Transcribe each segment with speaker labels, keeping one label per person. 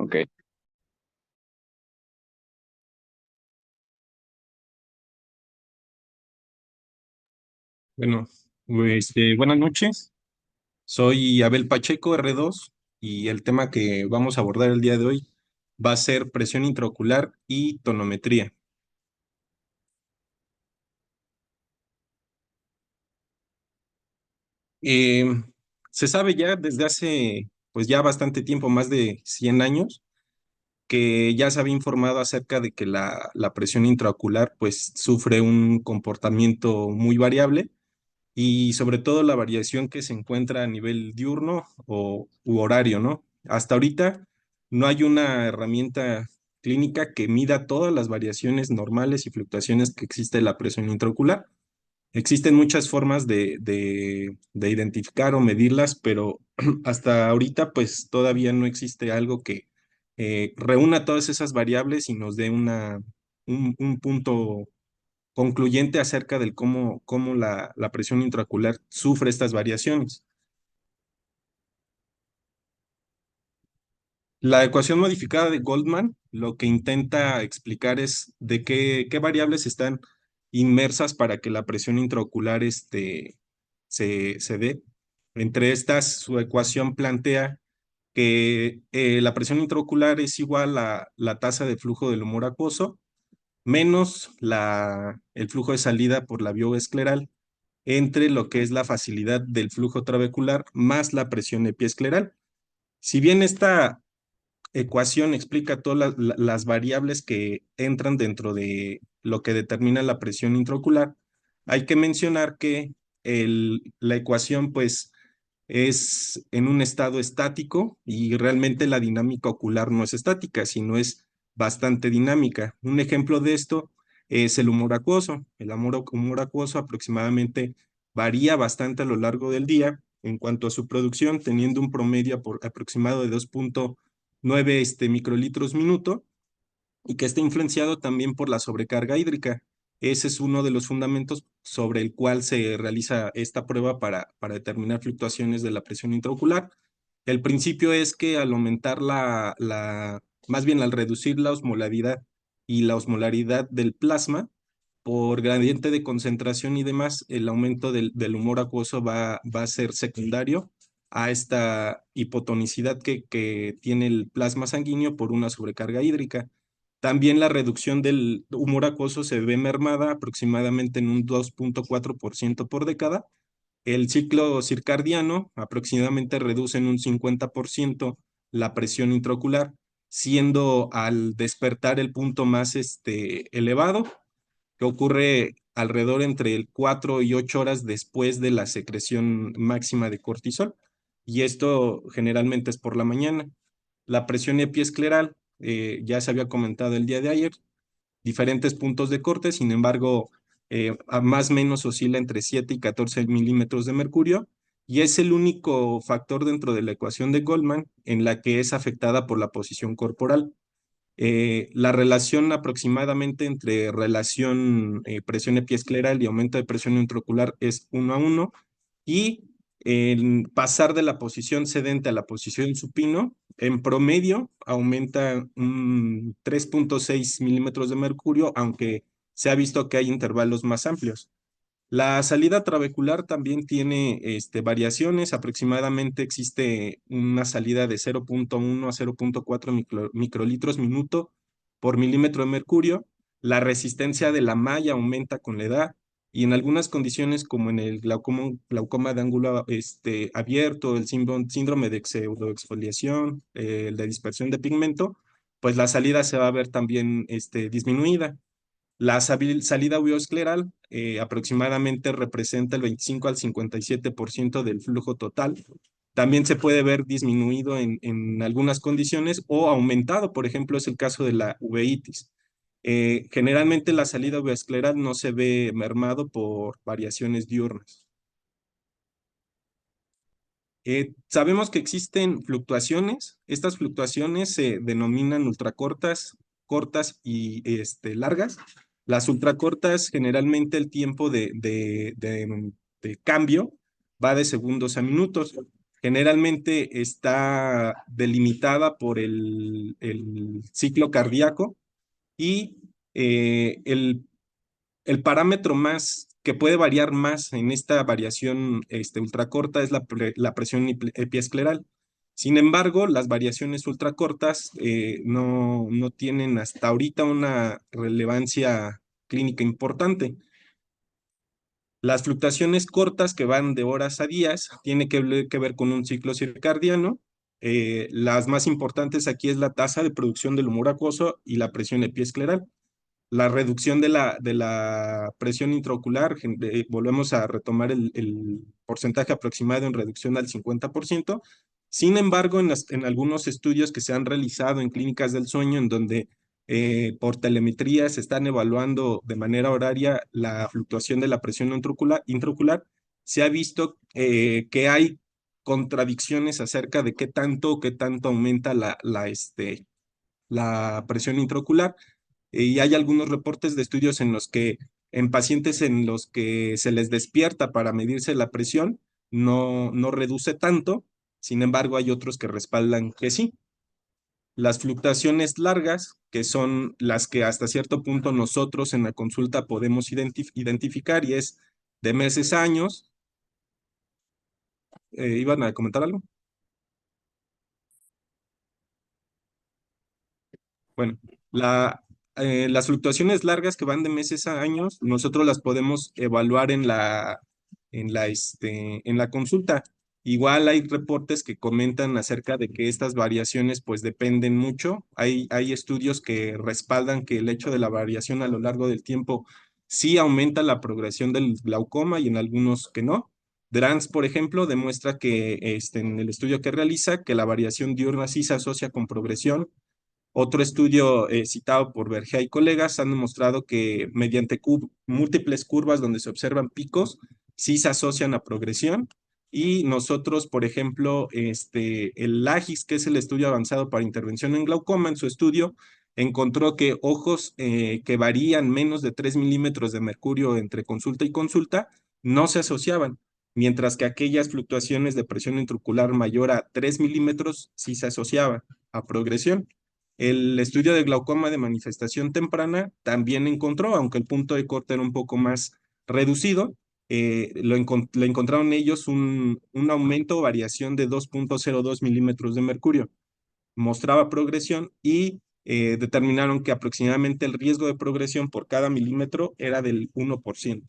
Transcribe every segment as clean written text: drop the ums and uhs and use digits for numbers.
Speaker 1: Ok.
Speaker 2: Bueno, buenas noches. Soy Abel Pacheco, R2, y el tema que vamos a abordar el día de hoy va a ser presión intraocular y tonometría. Eh, Se sabe ya desde hace, pues ya bastante tiempo, más de 100 años, que ya se había informado acerca de que la presión intraocular pues sufre un comportamiento muy variable y sobre todo la variación que se encuentra a nivel diurno u horario, ¿no? Hasta ahorita no hay una herramienta clínica que mida todas las variaciones normales y fluctuaciones que existe en la presión intraocular. Existen muchas formas de identificar o medirlas, pero hasta ahorita pues todavía no existe algo que reúna todas esas variables y nos dé un punto concluyente acerca del cómo la presión intraocular sufre estas variaciones. La ecuación modificada de Goldman lo que intenta explicar es de qué variables están inmersas para que la presión intraocular se dé. Entre estas, su ecuación plantea que la presión intraocular es igual a la tasa de flujo del humor acuoso menos el flujo de salida por la vía escleral entre lo que es la facilidad del flujo trabecular más la presión epiescleral. Si bien esta ecuación explica todas las variables que entran dentro de lo que determina la presión intraocular, hay que mencionar que la ecuación pues es en un estado estático y realmente la dinámica ocular no es estática, sino es bastante dinámica. Un ejemplo de esto es el humor acuoso. Humor acuoso aproximadamente varía bastante a lo largo del día en cuanto a su producción, teniendo un promedio aproximado de 2,9 microlitros minuto y que está influenciado también por la sobrecarga hídrica. Ese es uno de los fundamentos sobre el cual se realiza esta prueba para determinar fluctuaciones de la presión intraocular. El principio es que al aumentar más bien al reducir la osmolaridad y la osmolaridad del plasma, por gradiente de concentración y demás, el aumento del humor acuoso va a ser secundario a esta hipotonicidad que tiene el plasma sanguíneo por una sobrecarga hídrica. También la reducción del humor acuoso se ve mermada aproximadamente en un 2,4% por década. El ciclo circadiano aproximadamente reduce en un 50% la presión intraocular, siendo al despertar el punto más elevado, que ocurre alrededor entre el 4 y 8 horas después de la secreción máxima de cortisol, y esto generalmente es por la mañana. La presión epiescleral, ya se había comentado el día de ayer, diferentes puntos de corte, sin embargo, a más o menos oscila entre 7 y 14 milímetros de mercurio, y es el único factor dentro de la ecuación de Goldman en la que es afectada por la posición corporal. La relación aproximadamente entre relación presión epiescleral y aumento de presión intraocular es 1 a 1, y el pasar de la posición sedente a la posición supino, en promedio aumenta un 3,6 milímetros de mercurio, aunque se ha visto que hay intervalos más amplios. La salida trabecular también tiene variaciones. Aproximadamente existe una salida de 0,1 a 0,4 microlitros minuto por milímetro de mercurio. La resistencia de la malla aumenta con la edad y en algunas condiciones como en el glaucoma de ángulo abierto, el síndrome de pseudoexfoliación, el de dispersión de pigmento, pues la salida se va a ver también disminuida. La salida uveoscleral aproximadamente representa el 25 al 57% del flujo total. También se puede ver disminuido en algunas condiciones o aumentado, por ejemplo, es el caso de la uveitis. Generalmente la salida uveoscleral no se ve mermado por variaciones diurnas. Sabemos que existen fluctuaciones. Estas fluctuaciones se denominan ultracortas, cortas y largas. Las ultracortas, generalmente el tiempo de cambio va de segundos a minutos. Generalmente está delimitada por el ciclo cardíaco y el parámetro más que puede variar más en esta variación ultracorta es la presión epiescleral. Sin embargo, las variaciones ultracortas no tienen hasta ahorita una relevancia clínica importante. Las fluctuaciones cortas que van de horas a días tienen que ver con un ciclo circadiano. Las más importantes aquí es la tasa de producción del humor acuoso y la presión epiescleral. La reducción de la presión intraocular, volvemos a retomar el porcentaje aproximado en reducción al 50%. Sin embargo, en algunos estudios que se han realizado en clínicas del sueño, en donde por telemetría se están evaluando de manera horaria la fluctuación de la presión intraocular, se ha visto que hay contradicciones acerca de qué tanto aumenta la presión intraocular. Y hay algunos reportes de estudios en los que, en pacientes en los que se les despierta para medirse la presión, no reduce tanto. Sin embargo, hay otros que respaldan que sí. Las fluctuaciones largas, que son las que hasta cierto punto nosotros en la consulta podemos identificar, y es de meses a años. ¿Iban a comentar algo? Bueno, las fluctuaciones largas que van de meses a años, nosotros las podemos evaluar en la consulta. Igual hay reportes que comentan acerca de que estas variaciones pues dependen mucho. Hay estudios que respaldan que el hecho de la variación a lo largo del tiempo sí aumenta la progresión del glaucoma y en algunos que no. Drans, por ejemplo, demuestra que en el estudio que realiza que la variación diurna sí se asocia con progresión. Otro estudio citado por Bergea y colegas han demostrado que mediante múltiples curvas donde se observan picos, sí se asocian a progresión. Y nosotros, por ejemplo, el LAGIS, que es el estudio avanzado para intervención en glaucoma, en su estudio, encontró que ojos que varían menos de 3 milímetros de mercurio entre consulta y consulta no se asociaban, mientras que aquellas fluctuaciones de presión intraocular mayor a 3 milímetros sí se asociaban a progresión. El estudio de glaucoma de manifestación temprana también encontró, aunque el punto de corte era un poco más reducido, le encontraron ellos un aumento o variación de 2,02 milímetros de mercurio. Mostraba progresión y determinaron que aproximadamente el riesgo de progresión por cada milímetro era del 1%.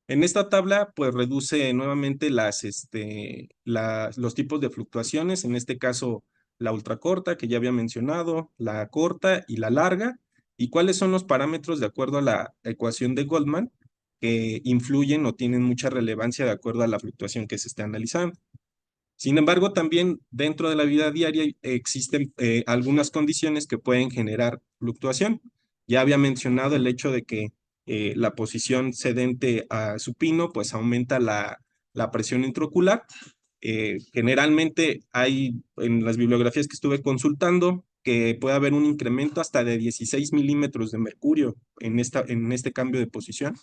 Speaker 2: En esta tabla, pues reduce nuevamente los tipos de fluctuaciones, en este caso la ultracorta, que ya había mencionado, la corta y la larga, y cuáles son los parámetros de acuerdo a la ecuación de Goldman que influyen o tienen mucha relevancia de acuerdo a la fluctuación que se esté analizando. Sin embargo, también dentro de la vida diaria existen algunas condiciones que pueden generar fluctuación. Ya había mencionado el hecho de que la posición sedente a supino pues aumenta la presión intraocular. Generalmente hay en las bibliografías que estuve consultando que puede haber un incremento hasta de 16 milímetros de mercurio en este cambio de posición,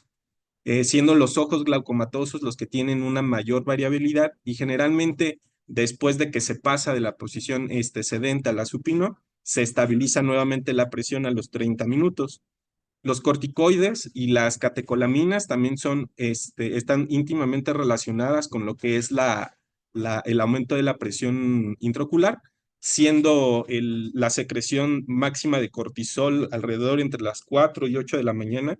Speaker 2: siendo los ojos glaucomatosos los que tienen una mayor variabilidad y generalmente después de que se pasa de la posición sedente a la supino, se estabiliza nuevamente la presión a los 30 minutos. Los corticoides y las catecolaminas también están íntimamente relacionadas con lo que es el aumento de la presión intraocular, siendo la secreción máxima de cortisol alrededor entre las 4 y 8 de la mañana,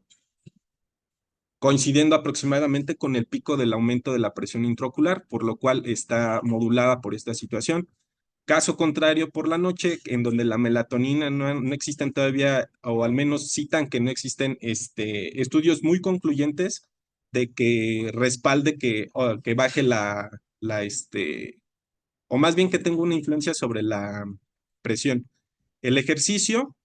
Speaker 2: coincidiendo aproximadamente con el pico del aumento de la presión intraocular, por lo cual está modulada por esta situación. Caso contrario, por la noche, en donde la melatonina no existen todavía, o al menos citan que no existen estudios muy concluyentes de que respalde que baje o más bien que tenga una influencia sobre la presión. El ejercicio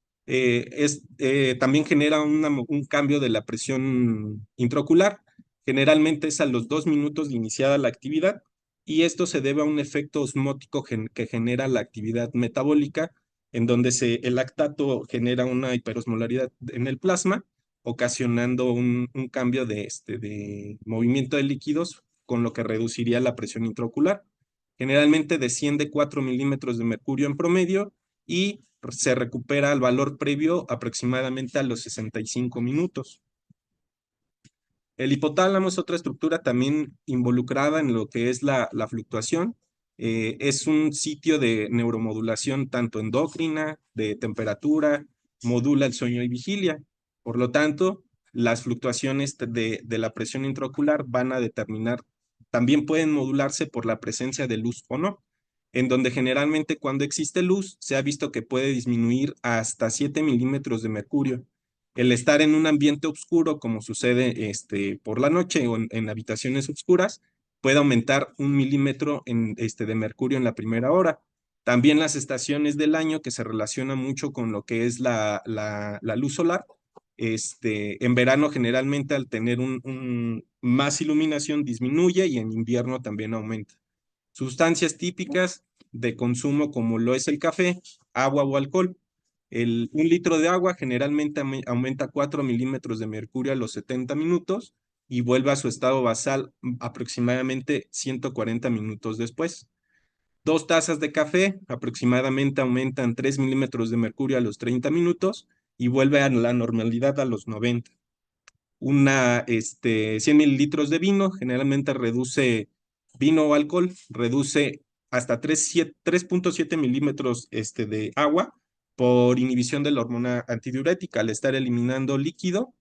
Speaker 2: también genera un cambio de la presión intraocular. Generalmente es a los 2 minutos de iniciada la actividad y esto se debe a un efecto osmótico que genera la actividad metabólica, en donde el lactato genera una hiperosmolaridad en el plasma, ocasionando un cambio de movimiento de líquidos con lo que reduciría la presión intraocular. Generalmente desciende 4 milímetros de mercurio en promedio y se recupera el valor previo aproximadamente a los 65 minutos. El hipotálamo es otra estructura también involucrada en lo que es la fluctuación. Es un sitio de neuromodulación tanto endocrina, de temperatura, modula el sueño y vigilia. Por lo tanto, las fluctuaciones de la presión intraocular van a determinar, también pueden modularse por la presencia de luz o no, en donde generalmente cuando existe luz se ha visto que puede disminuir hasta 7 milímetros de mercurio. El estar en un ambiente oscuro, como sucede por la noche o en habitaciones oscuras, puede aumentar 1 milímetro de mercurio en la primera hora. También las estaciones del año, que se relacionan mucho con lo que es la luz solar. En verano generalmente al tener más iluminación disminuye y en invierno también aumenta. Sustancias típicas de consumo como lo es el café, agua o alcohol. 1 litro de agua generalmente aumenta 4 milímetros de mercurio a los 70 minutos y vuelve a su estado basal aproximadamente 140 minutos después. 2 tazas de café aproximadamente aumentan 3 milímetros de mercurio a los 30 minutos y vuelve a la normalidad a los 90. 100 mililitros de vino generalmente reduce, vino o alcohol, reduce hasta 3.7 milímetros de agua por inhibición de la hormona antidiurética. Al estar eliminando líquido,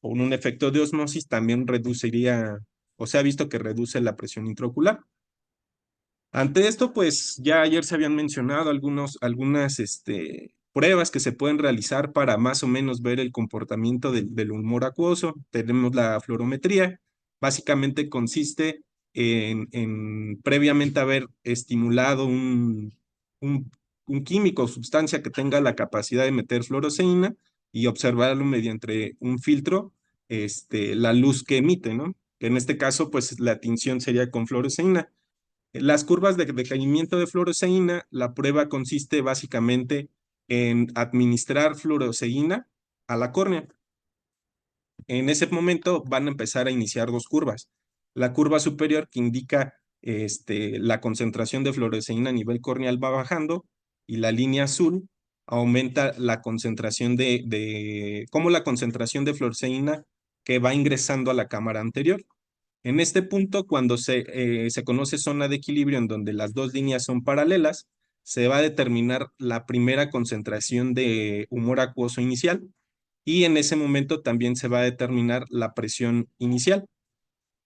Speaker 2: con un efecto de osmosis, también reduciría, o se ha visto que reduce la presión intraocular. Ante esto, pues ya ayer se habían mencionado algunas pruebas que se pueden realizar para más o menos ver el comportamiento del humor acuoso. Tenemos la fluorometría. Básicamente consiste en previamente haber estimulado un, un químico o sustancia que tenga la capacidad de meter fluoresceína y observarlo mediante un filtro, la luz que emite, ¿no? En este caso, pues la tinción sería con fluoresceína. Las curvas de decaimiento de fluoresceína, la prueba consiste básicamente en administrar fluoresceína a la córnea. En ese momento van a empezar a iniciar dos curvas. La curva superior que indica la concentración de fluoresceína a nivel corneal va bajando y la línea azul aumenta la concentración como la concentración de fluoresceína que va ingresando a la cámara anterior. En este punto, cuando se conoce zona de equilibrio en donde las dos líneas son paralelas, se va a determinar la primera concentración de humor acuoso inicial y en ese momento también se va a determinar la presión inicial.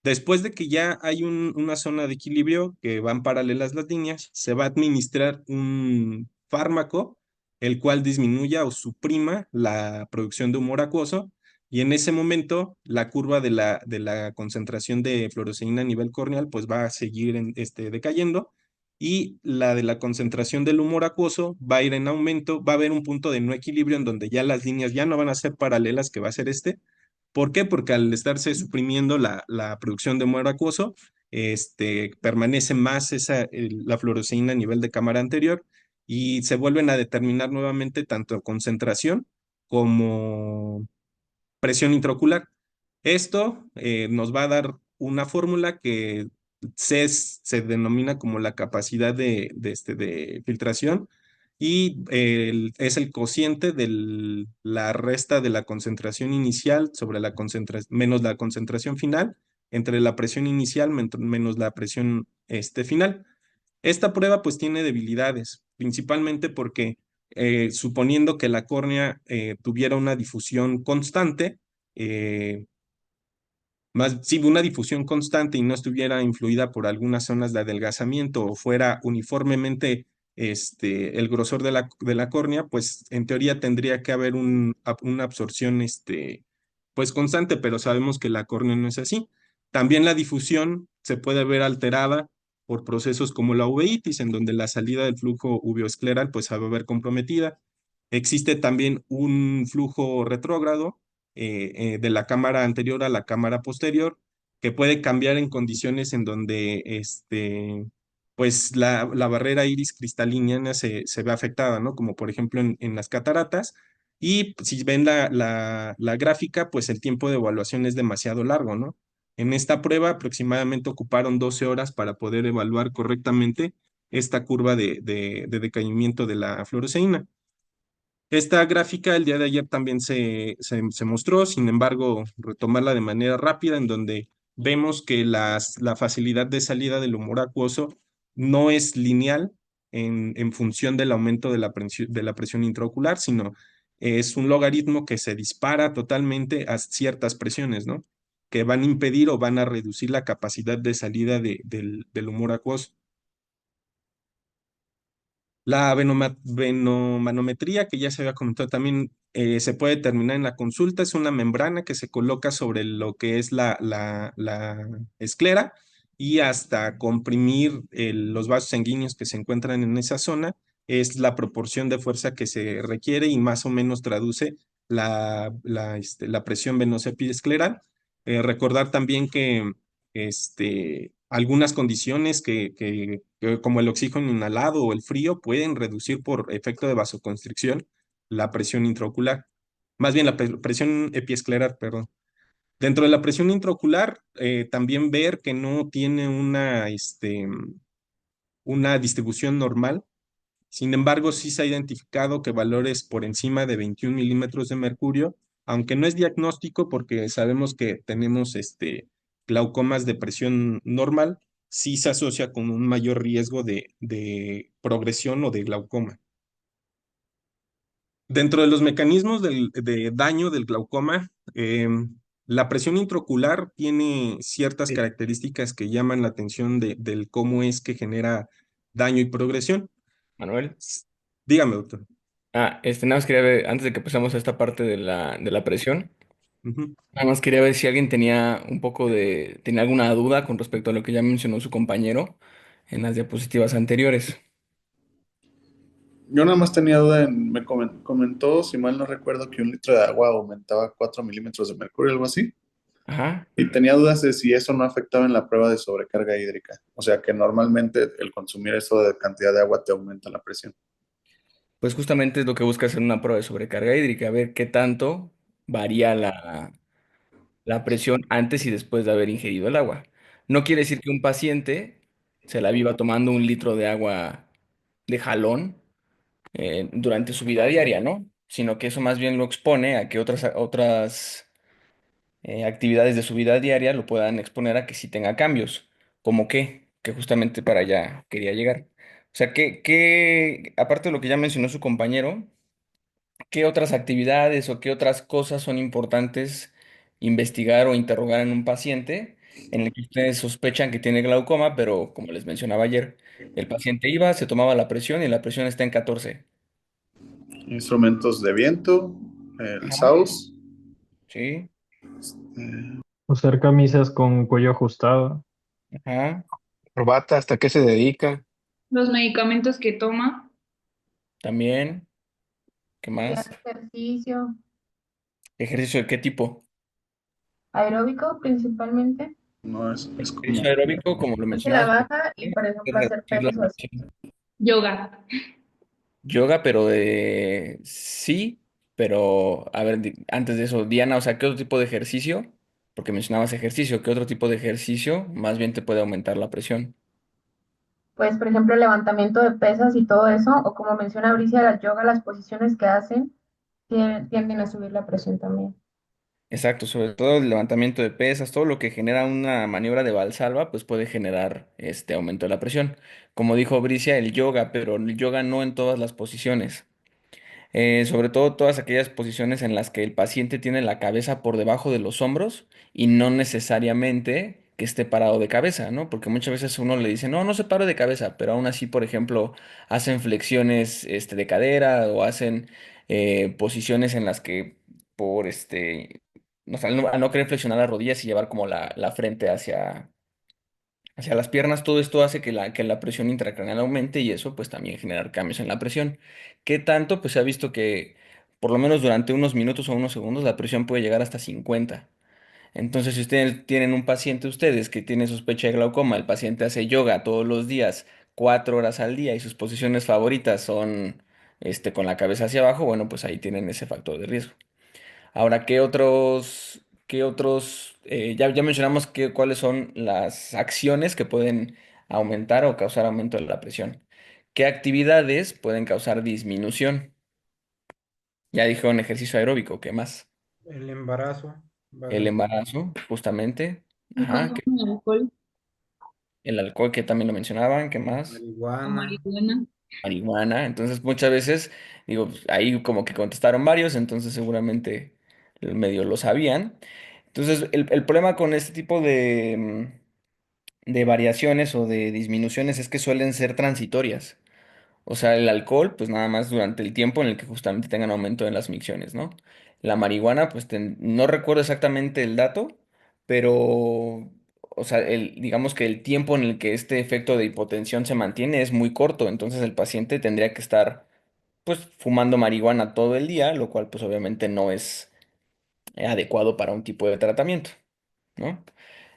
Speaker 2: Después de que ya hay una zona de equilibrio que van paralelas las líneas, se va a administrar un fármaco el cual disminuya o suprima la producción de humor acuoso y en ese momento la curva de la concentración de fluoresceína a nivel corneal pues va a seguir decayendo y la de la concentración del humor acuoso va a ir en aumento, va a haber un punto de no equilibrio en donde ya las líneas ya no van a ser paralelas, que va a ser ¿Por qué? Porque al estarse suprimiendo la producción de humor acuoso, permanece más la fluoresceína a nivel de cámara anterior y se vuelven a determinar nuevamente tanto concentración como presión intraocular. Esto nos va a dar una fórmula que se denomina como la capacidad de filtración y es el cociente de la resta de la concentración inicial sobre la concentración menos la concentración final entre la presión inicial menos la presión final. Esta prueba pues tiene debilidades, principalmente porque suponiendo que la córnea tuviera una difusión constante, eh, si una difusión constante y no estuviera influida por algunas zonas de adelgazamiento o fuera uniformemente el grosor de la córnea, pues en teoría tendría que haber una absorción pues constante, pero sabemos que la córnea no es así. También la difusión se puede ver alterada por procesos como la uveitis, en donde la salida del flujo uveoescleral pues se va a ver comprometida. Existe también un flujo retrógrado de la cámara anterior a la cámara posterior, que puede cambiar en condiciones en donde pues la barrera iris cristalina se ve afectada, ¿no? Como por ejemplo en las cataratas. Y si ven la gráfica, pues el tiempo de evaluación es demasiado largo, ¿no? En esta prueba aproximadamente ocuparon 12 horas para poder evaluar correctamente esta curva de decaimiento de la fluoresceína. Esta gráfica el día de ayer también se mostró, sin embargo, retomarla de manera rápida, en donde vemos que la facilidad de salida del humor acuoso no es lineal en función del aumento de la presión intraocular, sino es un logaritmo que se dispara totalmente a ciertas presiones, ¿no? Que van a impedir o van a reducir la capacidad de salida del humor acuoso. La venomanometría, que ya se había comentado también, se puede determinar en la consulta. Es una membrana que se coloca sobre lo que es la esclera y hasta comprimir los vasos sanguíneos que se encuentran en esa zona es la proporción de fuerza que se requiere y más o menos traduce la presión venosa epiescleral. Recordar también que algunas condiciones como el oxígeno inhalado o el frío pueden reducir por efecto de vasoconstricción la presión intraocular, más bien la presión epiescleral, perdón. Dentro de la presión intraocular, también ver que no tiene una distribución normal. Sin embargo, sí se ha identificado que valores por encima de 21 milímetros de mercurio, aunque no es diagnóstico porque sabemos que tenemos glaucomas de presión normal, sí se asocia con un mayor riesgo de progresión o de glaucoma. Dentro de los mecanismos de daño del glaucoma, la presión intraocular tiene ciertas
Speaker 1: Sí.
Speaker 2: características que llaman la atención del cómo es que genera daño y progresión.
Speaker 1: Manuel.
Speaker 2: Dígame, doctor.
Speaker 1: Nada más quería ver, antes de que pasemos a esta parte de la presión,
Speaker 2: Ujú.
Speaker 1: nada más quería ver si alguien tenía tenía alguna duda con respecto a lo que ya mencionó su compañero en las diapositivas anteriores.
Speaker 3: Yo nada más tenía duda me comentó, si mal no recuerdo, que un litro de agua aumentaba 4 milímetros de mercurio, algo así.
Speaker 1: Ajá.
Speaker 3: Y tenía dudas de si eso no afectaba en la prueba de sobrecarga hídrica. O sea, que normalmente el consumir eso de cantidad de agua te aumenta la presión.
Speaker 1: Pues justamente es lo que busca hacer una prueba de sobrecarga hídrica, ver qué tanto varía la presión antes y después de haber ingerido el agua. No quiere decir que un paciente se la viva tomando un litro de agua de jalón durante su vida diaria, ¿no? Sino que eso más bien lo expone a que otras actividades de su vida diaria lo puedan exponer a que sí tenga cambios. ¿Como qué? Que justamente para allá quería llegar. O sea, aparte de lo que ya mencionó su compañero, ¿qué otras actividades o qué otras cosas son importantes investigar o interrogar en un paciente en el que ustedes sospechan que tiene glaucoma, pero como les mencionaba ayer, el paciente iba, se tomaba la presión y la presión está en 14?
Speaker 3: Instrumentos de viento, el
Speaker 1: Ajá.
Speaker 3: SAUS,
Speaker 1: Sí,
Speaker 4: Usar camisas con cuello ajustado.
Speaker 1: ajá,
Speaker 5: Corbata, ¿hasta qué se dedica?
Speaker 6: Los medicamentos que toma,
Speaker 1: también. ¿Qué
Speaker 7: Y
Speaker 1: más?
Speaker 7: hace ejercicio
Speaker 1: ¿Ejercicio de qué tipo?
Speaker 7: aeróbico principalmente.
Speaker 3: no es
Speaker 1: Ejercicio
Speaker 3: como,
Speaker 1: aeróbico, como lo
Speaker 7: Hace la
Speaker 1: mencionabas,
Speaker 7: baja y, por ejemplo, hacer
Speaker 1: reducir la
Speaker 7: pesas así.
Speaker 1: presión.
Speaker 6: yoga.
Speaker 1: Yoga, pero de sí, pero a ver, antes de eso, Diana, o sea, ¿qué otro tipo de ejercicio? Porque mencionabas ejercicio, ¿qué otro tipo de ejercicio más bien te puede aumentar la presión?
Speaker 7: Pues, por ejemplo, levantamiento de pesas y todo eso, o como menciona Bricia, la yoga, las posiciones que hacen tienden a subir la presión también.
Speaker 1: Exacto, sobre todo el levantamiento de pesas, todo lo que genera una maniobra de Valsalva, pues puede generar este aumento de la presión. Como dijo Bricia, el yoga, pero el yoga no en todas las posiciones. Sobre todo todas aquellas posiciones en las que el paciente tiene la cabeza por debajo de los hombros y no necesariamente que esté parado de cabeza, ¿no? Porque muchas veces uno le dice, no, no se paro de cabeza, pero aún así, por ejemplo, hacen flexiones de cadera o hacen posiciones en las que por no, sé, al no querer flexionar las rodillas y llevar como la frente hacia las piernas, todo esto hace que la presión intracraneal aumente y eso pues también generar cambios en la presión. ¿Qué tanto? Pues se ha visto que por lo menos durante unos minutos o unos segundos la presión puede llegar hasta 50. Entonces, si ustedes tienen un paciente, ustedes que tiene sospecha de glaucoma, el paciente hace yoga todos los días, 4 horas al día y sus posiciones favoritas son con la cabeza hacia abajo, bueno, pues ahí tienen ese factor de riesgo. Ahora, ¿qué otros ¿Qué otros, ya mencionamos cuáles son las acciones que pueden aumentar o causar aumento de la presión? ¿Qué actividades pueden causar disminución? Ya dijeron ejercicio aeróbico, ¿qué más?
Speaker 8: El embarazo va
Speaker 1: El
Speaker 8: dentro.
Speaker 1: embarazo, justamente.
Speaker 6: El
Speaker 1: Ajá,
Speaker 6: consumo de alcohol
Speaker 1: el alcohol que también lo mencionaban, ¿qué más?
Speaker 6: o
Speaker 8: Marihuana.
Speaker 6: marihuana.
Speaker 1: Marihuana. Entonces, muchas veces, digo, pues, ahí como que contestaron varios, entonces seguramente el medio lo sabían. Entonces, el problema con este tipo de variaciones o de disminuciones es que suelen ser transitorias. O sea, el alcohol, pues nada más durante el tiempo en el que justamente tengan aumento en las micciones, ¿no? La marihuana, pues no recuerdo exactamente el dato, pero, o sea, digamos que el tiempo en el que este efecto de hipotensión se mantiene es muy corto, entonces el paciente tendría que estar, pues, fumando marihuana todo el día, lo cual, pues, obviamente no es adecuado para un tipo de tratamiento, ¿no?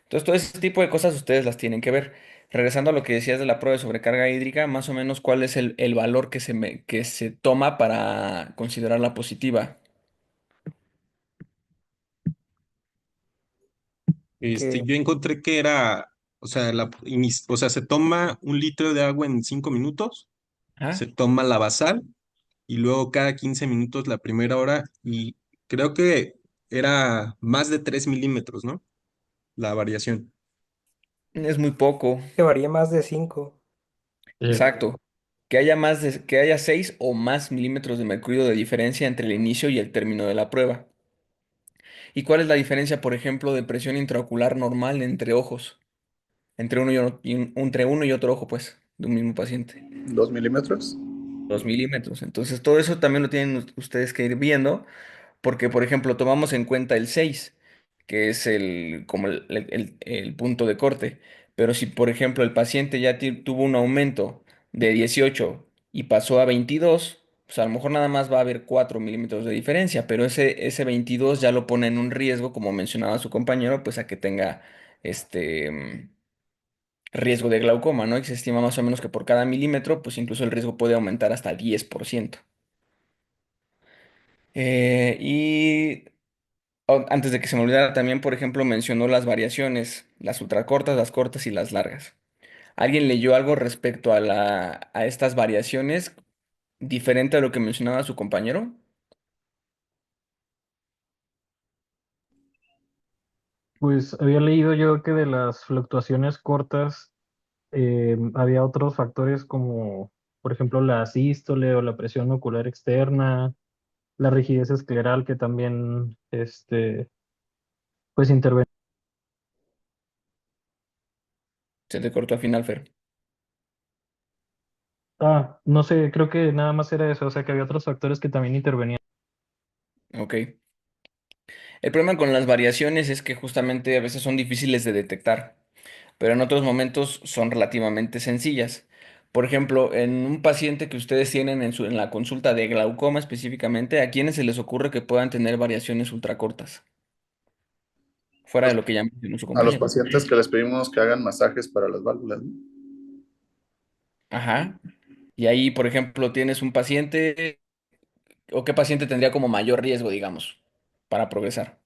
Speaker 1: Entonces, todo ese tipo de cosas ustedes las tienen que ver. Regresando a lo que decías de la prueba de sobrecarga hídrica, más o menos cuál es el valor que se toma para considerarla positiva.
Speaker 4: Que
Speaker 2: Yo encontré que era, o sea, o sea, se toma 1 litro de agua en 5 minutos, se
Speaker 1: ¿Ah?
Speaker 2: toma la basal y luego cada 15 minutos la primera hora y creo que era más de 3 milímetros, ¿no? La variación.
Speaker 1: Es muy poco.
Speaker 9: Que varía más de 5.
Speaker 1: Exacto. Que haya 6 o más milímetros de mercurio de diferencia entre el inicio y el término de la prueba. ¿Y cuál es la diferencia, por ejemplo, de presión intraocular normal entre ojos? Entre entre uno y otro ojo, pues, de un mismo paciente.
Speaker 3: 2 milímetros.
Speaker 1: 2 milímetros. Entonces, todo eso también lo tienen ustedes que ir viendo, porque, por ejemplo, tomamos en cuenta el 6 que es como el punto de corte. Pero si, por ejemplo, el paciente ya tuvo un aumento de 18 y pasó a 22, pues a lo mejor nada más va a haber 4 milímetros de diferencia, pero ese 22 ya lo pone en un riesgo, como mencionaba su compañero, pues a que tenga riesgo de glaucoma, ¿no? Y se estima más o menos que por cada milímetro, pues incluso el riesgo puede aumentar hasta 10%. Y antes de que se me olvidara, también, por ejemplo, mencionó las variaciones, las ultracortas, las cortas y las largas. ¿Alguien leyó algo respecto a estas variaciones diferente a lo que mencionaba su compañero?
Speaker 4: pues había leído yo que de las fluctuaciones cortas había otros factores como, por ejemplo, la sístole o la presión ocular externa, la rigidez escleral que también, pues intervenía.
Speaker 1: Se te cortó al final, Fer.
Speaker 4: Ah, no sé, creo que nada más era eso, o sea que había otros factores que también intervenían.
Speaker 1: Ok. El problema con las variaciones es que justamente a veces son difíciles de detectar, pero en otros momentos son relativamente sencillas. Por ejemplo, en un paciente que ustedes tienen en la consulta de glaucoma específicamente, ¿a quiénes se les ocurre que puedan tener variaciones ultracortas? Fuera de
Speaker 3: Pues,
Speaker 1: lo que ya mencionó su
Speaker 3: a los
Speaker 1: compañero.
Speaker 3: pacientes que les pedimos que hagan masajes para las válvulas, ¿no?
Speaker 1: Ajá. Y ahí, por ejemplo, tienes un paciente, o qué paciente tendría como mayor riesgo, digamos, para progresar.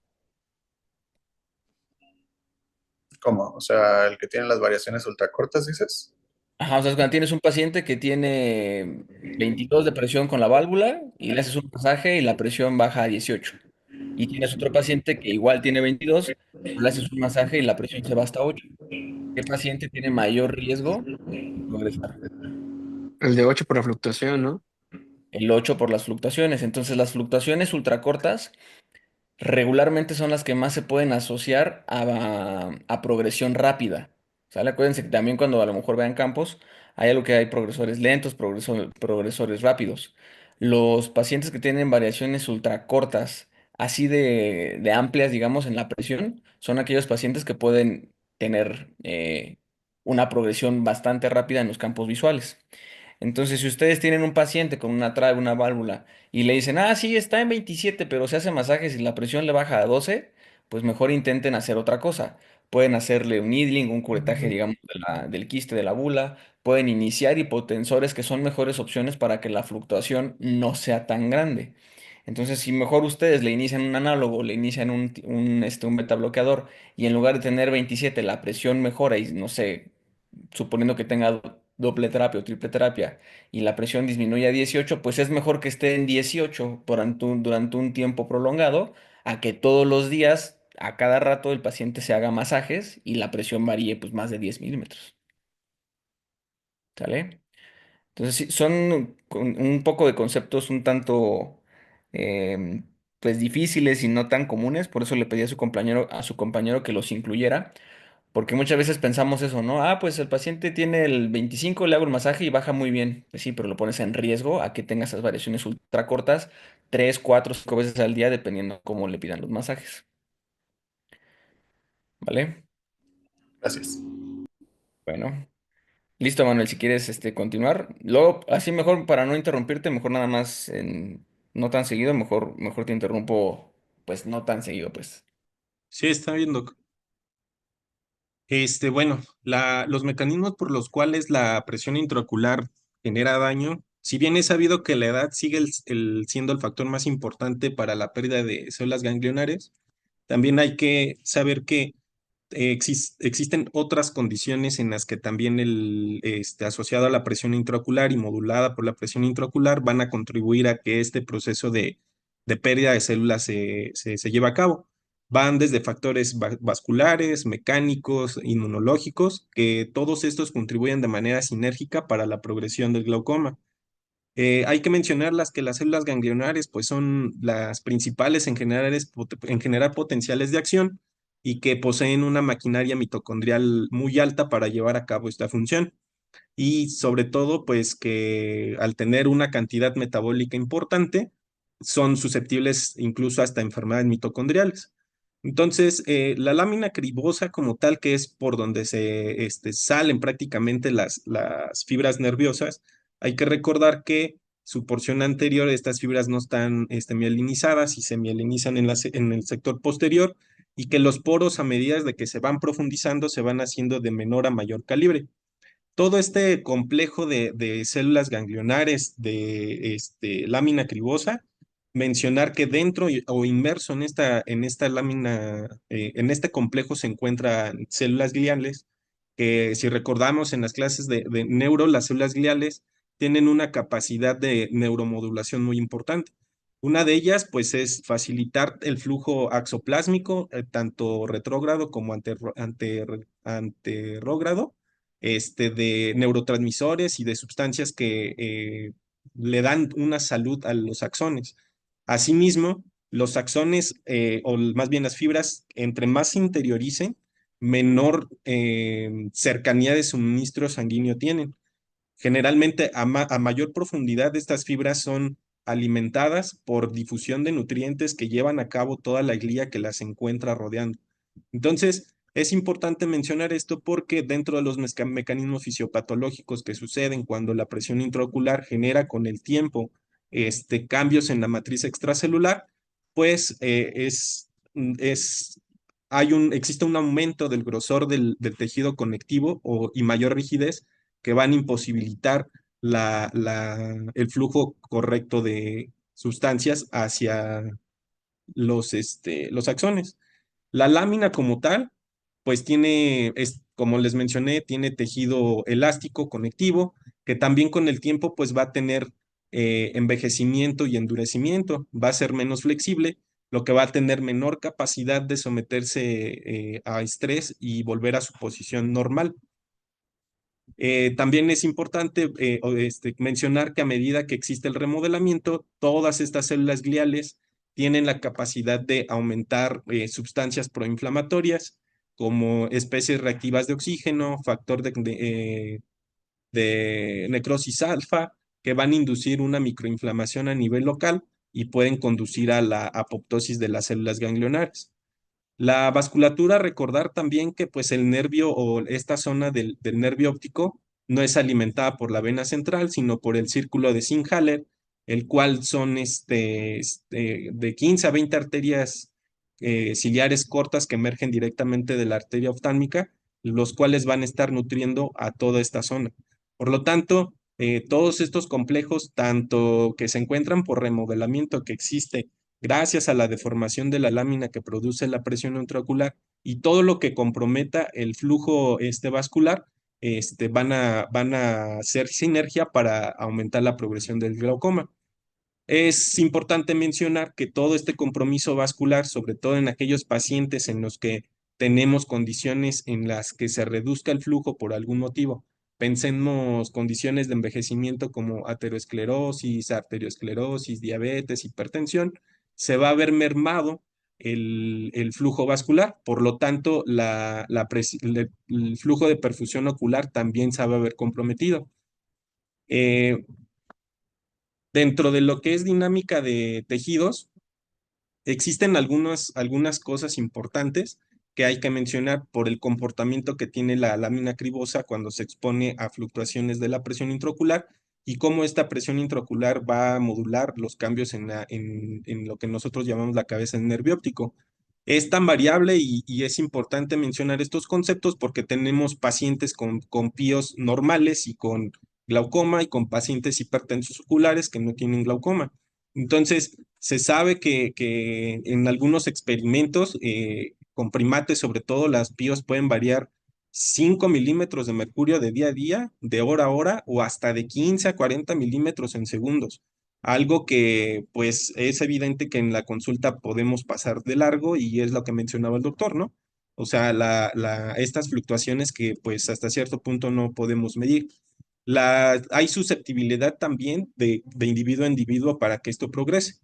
Speaker 3: ¿Cómo? O sea, el que tiene las variaciones ultracortas, dices.
Speaker 1: Ajá, o sea, cuando tienes un paciente que tiene 22 de presión con la válvula y le haces un masaje y la presión baja a 18. Y tienes otro paciente que igual tiene 22, pero le haces un masaje y la presión se va hasta 8. ¿Qué paciente tiene mayor riesgo de progresar?
Speaker 5: El de 8 por la fluctuación, ¿no?
Speaker 1: El 8 por las fluctuaciones. Entonces, las fluctuaciones ultracortas regularmente son las que más se pueden asociar a progresión rápida. ¿Sale? Acuérdense que también cuando a lo mejor vean campos, hay algo que hay progresores lentos, progresores rápidos. Los pacientes que tienen variaciones ultracortas, así de amplias, digamos, en la presión, son aquellos pacientes que pueden tener una progresión bastante rápida en los campos visuales. Entonces, si ustedes tienen un paciente con una trave, una válvula, y le dicen, ah, sí, está en 27, pero se hace masajes y la presión le baja a 12, pues mejor intenten hacer otra cosa. Pueden hacerle un needling, un curetaje, digamos, del quiste de la bula. Pueden iniciar hipotensores, que son mejores opciones para que la fluctuación no sea tan grande. Entonces, si mejor ustedes le inician un análogo, le inician un beta bloqueador y en lugar de tener 27 la presión mejora y no sé, suponiendo que tenga doble terapia o triple terapia y la presión disminuye a 18, pues es mejor que esté en 18 durante un tiempo prolongado a que todos los días, a cada rato, el paciente se haga masajes y la presión varíe pues más de 10 milímetros. ¿Sale? Entonces, sí, son un poco de conceptos un tanto pues difíciles y no tan comunes, por eso le pedí a su compañero que los incluyera, porque muchas veces pensamos eso, ¿no? Ah, pues el paciente tiene el 25, le hago el masaje y baja muy bien. Pues sí, pero lo pones en riesgo a que tenga esas variaciones ultra cortas, 3, 4, 5 veces al día, dependiendo cómo le pidan los masajes. ¿Vale?
Speaker 3: Gracias.
Speaker 1: Bueno. Listo, Manuel, si quieres continuar. Luego, así mejor para no interrumpirte, mejor nada más no tan seguido, mejor te interrumpo, pues no tan seguido, pues.
Speaker 2: Sí, está bien, Doc. Bueno, los mecanismos por los cuales la presión intraocular genera daño, si bien es sabido que la edad sigue siendo el factor más importante para la pérdida de células ganglionares, también hay que saber que existen otras condiciones en las que también asociado a la presión intraocular y modulada por la presión intraocular van a contribuir a que este proceso de pérdida de células se lleve a cabo. Van desde factores vasculares, mecánicos, inmunológicos, que todos estos contribuyen de manera sinérgica para la progresión del glaucoma. Hay que mencionar que las células ganglionares pues son las principales en generar potenciales de acción y que poseen una maquinaria mitocondrial muy alta para llevar a cabo esta función. Y sobre todo pues que al tener una cantidad metabólica importante son susceptibles incluso hasta enfermedades mitocondriales. Entonces, la lámina cribosa como tal, que es por donde salen prácticamente las fibras nerviosas, hay que recordar que su porción anterior, estas fibras no están mielinizadas y se mielinizan en el sector posterior y que los poros a medida de que se van profundizando se van haciendo de menor a mayor calibre. Todo este complejo de células ganglionares de lámina cribosa, mencionar que dentro o inmerso en esta lámina, en este complejo se encuentran células gliales, que si recordamos en las clases de neuro, las células gliales tienen una capacidad de neuromodulación muy importante. Una de ellas, pues, es facilitar el flujo axoplásmico, tanto retrógrado como anterrógrado, de neurotransmisores y de sustancias que le dan una salud a los axones. Asimismo, los axones, o más bien las fibras, entre más se interioricen, menor cercanía de suministro sanguíneo tienen. Generalmente, a mayor profundidad, estas fibras son alimentadas por difusión de nutrientes que llevan a cabo toda la glía que las encuentra rodeando. Entonces, es importante mencionar esto porque dentro de los mecanismos fisiopatológicos que suceden cuando la presión intraocular genera con el tiempo cambios en la matriz extracelular, pues existe un aumento del grosor del tejido conectivo y mayor rigidez que van a imposibilitar el flujo correcto de sustancias hacia los axones. La lámina como tal, pues como les mencioné, tiene tejido elástico conectivo, que también con el tiempo pues va a tener envejecimiento y endurecimiento, va a ser menos flexible, lo que va a tener menor capacidad de someterse a estrés y volver a su posición normal. También es importante mencionar que a medida que existe el remodelamiento, todas estas células gliales tienen la capacidad de aumentar sustancias proinflamatorias como especies reactivas de oxígeno, factor de necrosis alfa, que van a inducir una microinflamación a nivel local y pueden conducir a la apoptosis de las células ganglionares. La vasculatura, recordar también que pues el nervio o esta zona del nervio óptico no es alimentada por la vena central, sino por el círculo de Singer-Haller, el cual son de 15 a 20 arterias ciliares cortas que emergen directamente de la arteria oftálmica, los cuales van a estar nutriendo a toda esta zona. Por lo tanto, Todos estos complejos, tanto que se encuentran por remodelamiento que existe gracias a la deformación de la lámina que produce la presión intraocular y todo lo que comprometa el flujo vascular, van a hacer sinergia para aumentar la progresión del glaucoma. Es importante mencionar que todo este compromiso vascular, sobre todo en aquellos pacientes en los que tenemos condiciones en las que se reduzca el flujo por algún motivo, pensemos condiciones de envejecimiento como aterosclerosis, arteriosclerosis, diabetes, hipertensión, se va a ver mermado el flujo vascular, por lo tanto, el flujo de perfusión ocular también se va a ver comprometido. Dentro de lo que es dinámica de tejidos, existen algunas cosas importantes que hay que mencionar por el comportamiento que tiene la lámina cribosa cuando se expone a fluctuaciones de la presión intraocular y cómo esta presión intraocular va a modular los cambios en lo que nosotros llamamos la cabeza del nervio óptico. Es tan variable y es importante mencionar estos conceptos porque tenemos pacientes con píos normales y con glaucoma y con pacientes hipertensos oculares que no tienen glaucoma. Entonces, se sabe que en algunos experimentos con primates, sobre todo, las píos pueden variar 5 milímetros de mercurio de día a día, de hora a hora, o hasta de 15 a 40 milímetros en segundos. Algo que, pues, es evidente que en la consulta podemos pasar de largo y es lo que mencionaba el doctor, ¿no? O sea, estas fluctuaciones que, pues, hasta cierto punto no podemos medir. Hay susceptibilidad también de individuo a individuo para que esto progrese.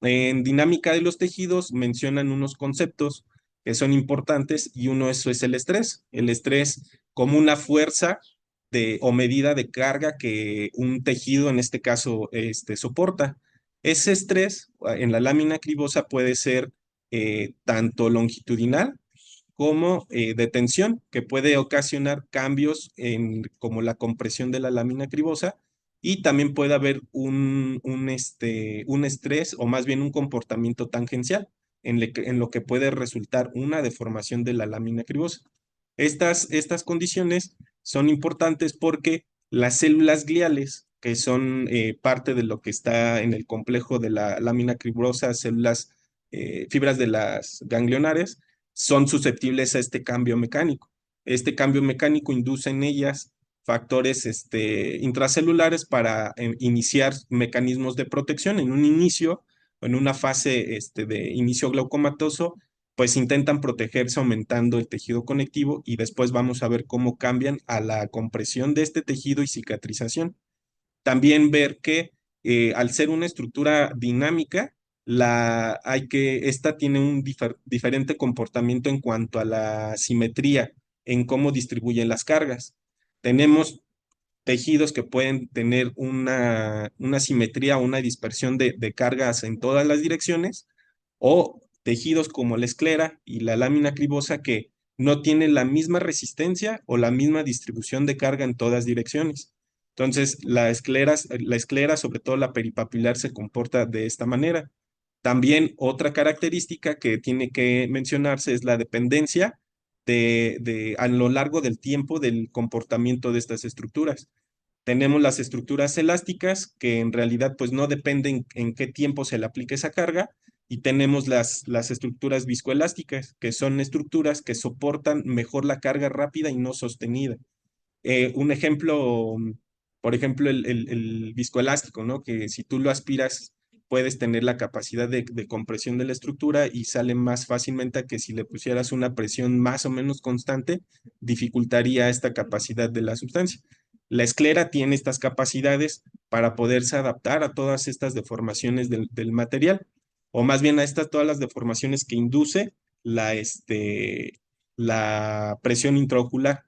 Speaker 2: En dinámica de los tejidos mencionan unos conceptos que son importantes y uno eso es el estrés. El estrés como una fuerza o medida de carga que un tejido, en este caso, soporta. Ese estrés en la lámina cribosa puede ser tanto longitudinal como de tensión, que puede ocasionar cambios como la compresión de la lámina cribosa, y también puede haber un estrés o más bien un comportamiento tangencial en lo que puede resultar una deformación de la lámina cribosa. Estas condiciones son importantes porque las células gliales, que son parte de lo que está en el complejo de la lámina cribosa, fibras de las ganglionares, son susceptibles a este cambio mecánico. Este cambio mecánico induce en ellas factores intracelulares para iniciar mecanismos de protección. En un inicio, en una fase de inicio glaucomatoso, pues intentan protegerse aumentando el tejido conectivo y después vamos a ver cómo cambian a la compresión de este tejido y cicatrización. También ver que al ser una estructura dinámica, esta tiene un diferente comportamiento en cuanto a la simetría, en cómo distribuyen las cargas. Tenemos tejidos que pueden tener una simetría o una dispersión de cargas en todas las direcciones, o tejidos como la esclera y la lámina cribosa que no tienen la misma resistencia o la misma distribución de carga en todas direcciones. Entonces, la esclera, sobre todo la peripapilar, se comporta de esta manera. También otra característica que tiene que mencionarse es la dependencia a lo largo del tiempo del comportamiento de estas estructuras. Tenemos las estructuras elásticas que en realidad pues no dependen en qué tiempo se le aplique esa carga, y tenemos las estructuras viscoelásticas, que son estructuras que soportan mejor la carga rápida y no sostenida. Un ejemplo, por ejemplo, el viscoelástico, ¿no? Que si tú lo aspiras, puedes tener la capacidad de compresión de la estructura y sale más fácilmente a que si le pusieras una presión más o menos constante, dificultaría esta capacidad de la sustancia. La esclera tiene estas capacidades para poderse adaptar a todas estas deformaciones del material, o más bien a todas las deformaciones que induce la presión intraocular.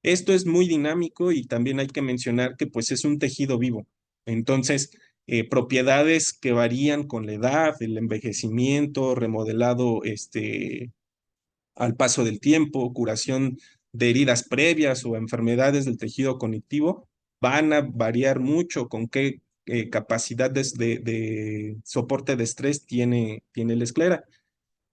Speaker 2: Esto es muy dinámico y también hay que mencionar que pues es un tejido vivo. Entonces, propiedades que varían con la edad, el envejecimiento, remodelado al paso del tiempo, curación de heridas previas o enfermedades del tejido conectivo, van a variar mucho con qué capacidad de soporte de estrés tiene la esclera.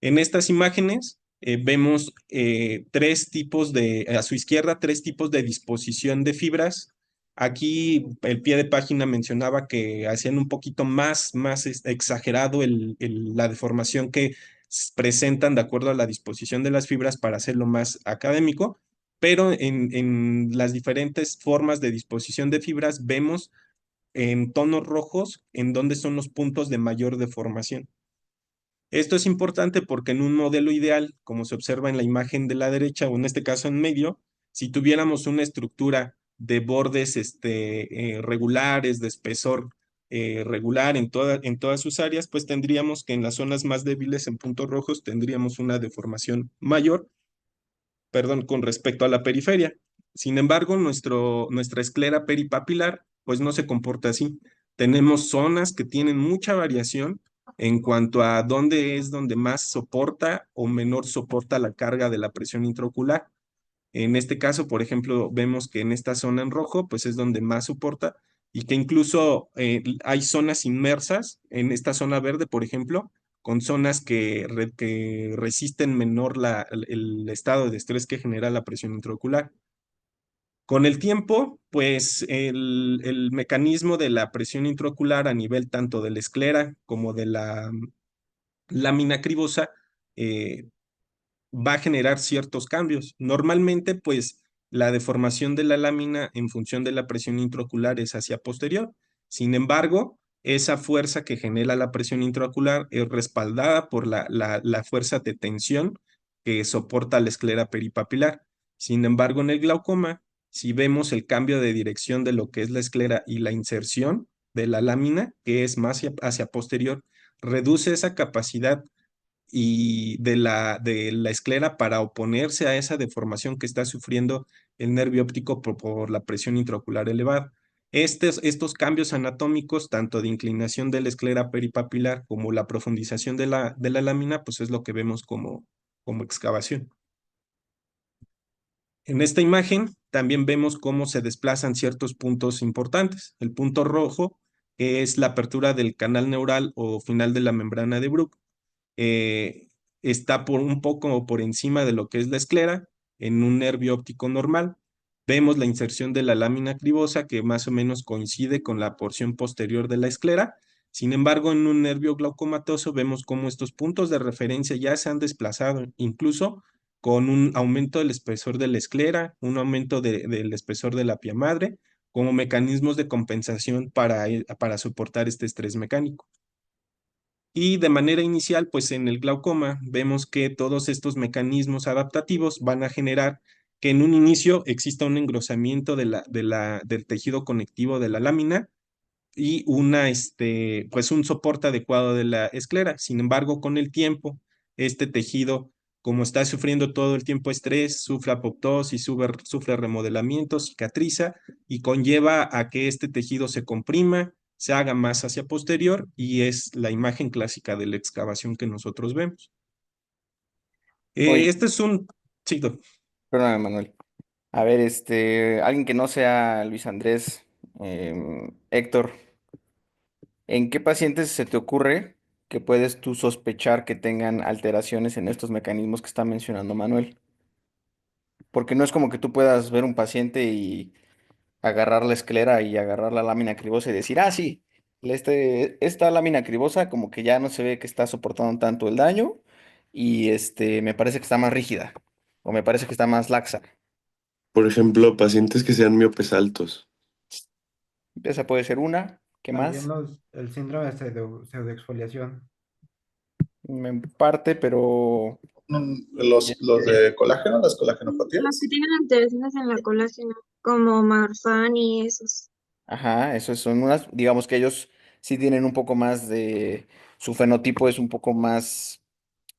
Speaker 2: En estas imágenes vemos a su izquierda, tres tipos de disposición de fibras Aquí el pie de página mencionaba que hacían un poquito más exagerado la deformación que presentan de acuerdo a la disposición de las fibras para hacerlo más académico, pero en las diferentes formas de disposición de fibras vemos en tonos rojos en dónde son los puntos de mayor deformación. Esto es importante porque en un modelo ideal, como se observa en la imagen de la derecha o en este caso en medio, si tuviéramos una estructura de bordes regulares, de espesor regular en todas sus áreas, pues tendríamos que en las zonas más débiles, en puntos rojos, tendríamos una deformación mayor, perdón, con respecto a la periferia. Sin embargo, nuestra esclera peripapilar, pues no se comporta así. Tenemos zonas que tienen mucha variación en cuanto a dónde es donde más soporta o menor soporta la carga de la presión intraocular. En este caso, por ejemplo, vemos que en esta zona en rojo, pues es donde más soporta y que incluso hay zonas inmersas en esta zona verde, por ejemplo, con zonas que resisten menor el estado de estrés que genera la presión intraocular. Con el tiempo, pues el mecanismo de la presión intraocular a nivel tanto de la esclera como de la lámina cribosa eh, va a generar ciertos cambios. Normalmente, pues la deformación de la lámina en función de la presión intraocular es hacia posterior. Sin embargo, esa fuerza que genera la presión intraocular es respaldada por la fuerza de tensión que soporta la esclera peripapilar. Sin embargo, en el glaucoma, si vemos el cambio de dirección de lo que es la esclera y la inserción de la lámina, que es más hacia posterior, reduce esa capacidad y de la esclera para oponerse a esa deformación que está sufriendo el nervio óptico por la presión intraocular elevada. Estos cambios anatómicos, tanto de inclinación de la esclera peripapilar como la profundización de la lámina, pues es lo que vemos como excavación. En esta imagen también vemos cómo se desplazan ciertos puntos importantes. El punto rojo es la apertura del canal neural o final de la membrana de Bruch, eh, está por un poco por encima de lo que es la esclera, en un nervio óptico normal. Vemos la inserción de la lámina cribosa que más o menos coincide con la porción posterior de la esclera. Sin embargo, en un nervio glaucomatoso vemos cómo estos puntos de referencia ya se han desplazado, incluso con un aumento del espesor de la esclera, un aumento del espesor de la pia madre, como mecanismos de compensación para soportar este estrés mecánico. Y de manera inicial, pues en el glaucoma vemos que todos estos mecanismos adaptativos van a generar que en un inicio exista un engrosamiento del tejido conectivo de la lámina y pues un soporte adecuado de la esclera. Sin embargo, con el tiempo, este tejido, como está sufriendo todo el tiempo estrés, sufre apoptosis, sufre remodelamiento, cicatriza y conlleva a que este tejido se comprima, se haga más hacia posterior y es la imagen clásica de la excavación que nosotros vemos.
Speaker 1: Oye,
Speaker 2: Este es un... Sí,
Speaker 1: perdóname, Manuel. A ver, alguien que no sea Luis Andrés, Héctor, ¿en qué pacientes se te ocurre que puedes tú sospechar que tengan alteraciones en estos mecanismos que está mencionando Manuel? Porque no es como que tú puedas ver un paciente y agarrar la esclera y agarrar la lámina cribosa y decir, ah, sí, esta lámina cribosa como que ya no se ve que está soportando tanto el daño y me parece que está más rígida o me parece que está más laxa.
Speaker 9: Por ejemplo, pacientes que sean miopes altos.
Speaker 1: Esa puede ser una. ¿Qué
Speaker 8: También
Speaker 1: más?
Speaker 8: el síndrome de pseudoexfoliación.
Speaker 1: En parte, pero
Speaker 3: Los de colágeno, las
Speaker 10: Los
Speaker 3: colagenopatías.
Speaker 10: que tienen alteraciones en la colágeno, como Marfan y esos.
Speaker 1: ajá, esos son unas, digamos que ellos sí tienen un poco más de, su fenotipo es un poco más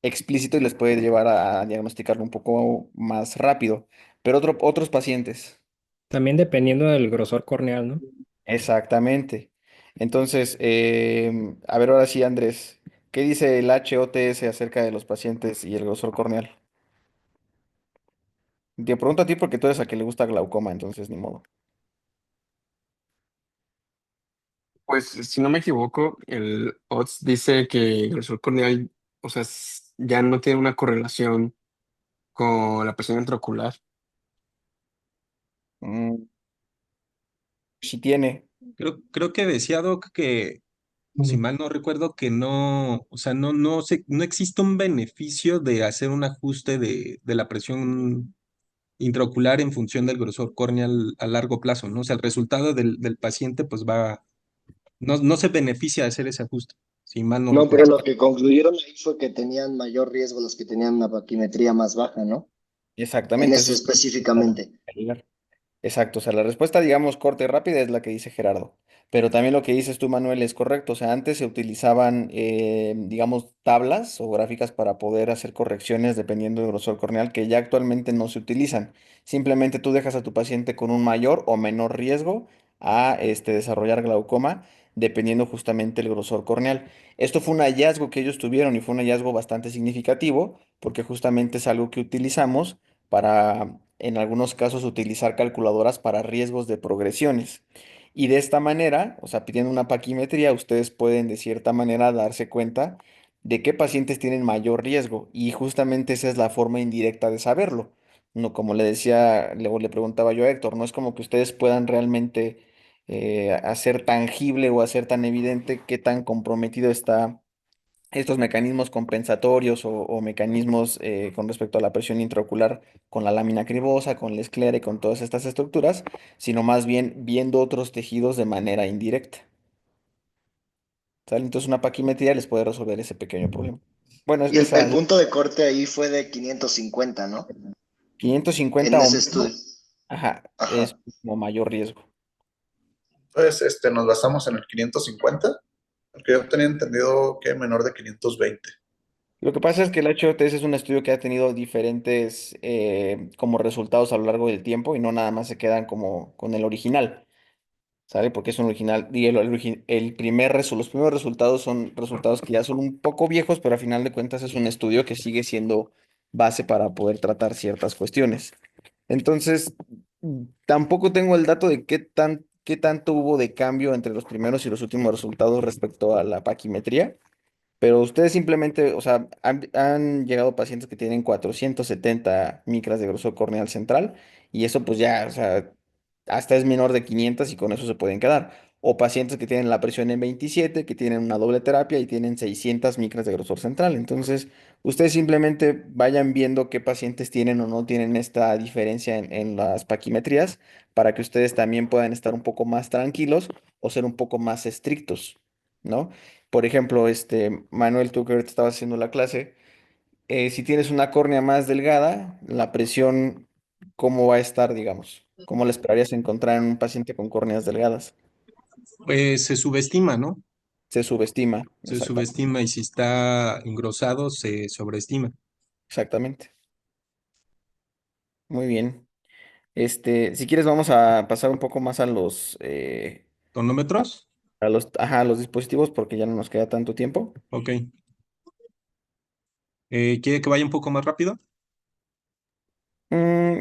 Speaker 1: explícito y les puede llevar a diagnosticarlo un poco más rápido. Pero otros pacientes,
Speaker 11: También dependiendo del grosor corneal, ¿no?
Speaker 1: exactamente. Entonces, a ver ahora sí, Andrés, ¿qué dice el HOTS acerca de los pacientes y el grosor corneal? Te pregunto a ti porque tú eres a que le gusta glaucoma, entonces ni modo.
Speaker 5: Pues si no me equivoco, el OTS dice que el grosor corneal, o sea, ya no tiene una correlación con la presión intraocular.
Speaker 1: Mm, Si tiene.
Speaker 2: Creo que decía Doc que, si mal no recuerdo, que no, o sea, no existe un beneficio de hacer un ajuste de la presión intraocular en función del grosor córneal a largo plazo, ¿no? O sea, el resultado del paciente, pues no se beneficia de hacer ese ajuste, si mal no
Speaker 12: No, pero
Speaker 2: recuerdo.
Speaker 12: lo que concluyeron ahí fue que tenían mayor riesgo los que tenían una paquimetría más baja, ¿no? En
Speaker 1: Exactamente,
Speaker 12: eso
Speaker 1: eso es.
Speaker 12: específicamente.
Speaker 1: Exacto, o sea, la respuesta, digamos, corta y rápida es la que dice Gerardo. Pero también lo que dices tú, Manuel, es correcto. O sea, antes se utilizaban, digamos, tablas o gráficas para poder hacer correcciones dependiendo del grosor corneal, que ya actualmente no se utilizan. Simplemente tú dejas a tu paciente con un mayor o menor riesgo a desarrollar glaucoma, dependiendo justamente el grosor corneal. Esto fue un hallazgo que ellos tuvieron y fue un hallazgo bastante significativo, porque justamente es algo que utilizamos para, en algunos casos, utilizar calculadoras para riesgos de progresiones. Y de esta manera, o sea, pidiendo una paquimetría, ustedes pueden de cierta manera darse cuenta de qué pacientes tienen mayor riesgo. Y justamente esa es la forma indirecta de saberlo. No, como le decía, le preguntaba yo a Héctor, no es como que ustedes puedan realmente hacer tangible o hacer tan evidente qué tan comprometido está estos mecanismos compensatorios o mecanismos con respecto a la presión intraocular con la lámina cribosa, con la esclera y con todas estas estructuras, sino más bien viendo otros tejidos de manera indirecta. ¿Sale? Entonces una paquimetría les puede resolver ese pequeño problema. Bueno,
Speaker 12: Y el
Speaker 1: esa
Speaker 12: punto de corte ahí fue de 550, ¿no?
Speaker 1: 550
Speaker 12: En
Speaker 1: o
Speaker 12: ese
Speaker 1: menos,
Speaker 12: estudio.
Speaker 1: ajá, es
Speaker 12: Ajá.
Speaker 1: como mayor riesgo.
Speaker 3: Pues nos basamos en el 550, porque yo tenía entendido que menor de 520.
Speaker 1: Lo que pasa es que el HOTS es un estudio que ha tenido diferentes como resultados a lo largo del tiempo y no nada más se quedan como con el original. ¿Sale? Porque es un original. Y los primeros resultados son resultados que ya son un poco viejos, pero a final de cuentas es un estudio que sigue siendo base para poder tratar ciertas cuestiones. Entonces, tampoco tengo el dato de qué tanto hubo de cambio entre los primeros y los últimos resultados respecto a la paquimetría. Pero ustedes simplemente, o sea, han llegado pacientes que tienen 470 micras de grosor corneal central y eso pues ya, o sea, hasta es menor de 500 y con eso se pueden quedar. O pacientes que tienen la presión en 27, que tienen una doble terapia y tienen 600 micras de grosor central. Entonces, ustedes simplemente vayan viendo qué pacientes tienen o no tienen esta diferencia en las paquimetrías para que ustedes también puedan estar un poco más tranquilos o ser un poco más estrictos, ¿no? Por ejemplo, Manuel, tú que ahorita estabas haciendo la clase, si tienes una córnea más delgada, la presión, ¿cómo va a estar, digamos? ¿Cómo la esperarías encontrar en un paciente con córneas delgadas?
Speaker 2: Pues se subestima, ¿no?
Speaker 1: Se subestima,
Speaker 2: Se
Speaker 1: exactamente.
Speaker 2: subestima y si está engrosado, se sobreestima.
Speaker 1: Exactamente. Muy bien. Si quieres, vamos a pasar un poco más
Speaker 2: ¿Tonómetros?
Speaker 1: a los dispositivos porque ya no nos queda tanto tiempo.
Speaker 2: Ok. ¿Quiere que vaya un poco más rápido?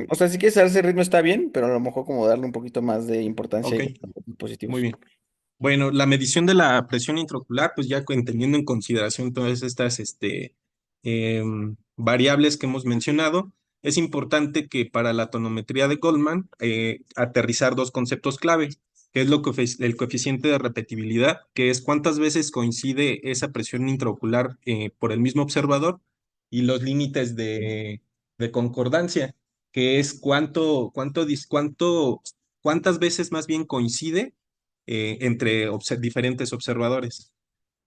Speaker 1: O sea, si quieres darse ritmo está bien, pero a lo mejor como darle un poquito más de importancia
Speaker 2: Ok,
Speaker 1: a los
Speaker 2: muy
Speaker 1: dispositivos.
Speaker 2: bien. Bueno, la medición de la presión intraocular, pues ya teniendo en consideración todas estas variables que hemos mencionado, es importante que para la tonometría de Goldman aterrizar dos conceptos clave, que es el coeficiente de repetibilidad, que es cuántas veces coincide esa presión intraocular por el mismo observador, y los límites de concordancia, que es cuántas veces más bien coincide entre diferentes observadores.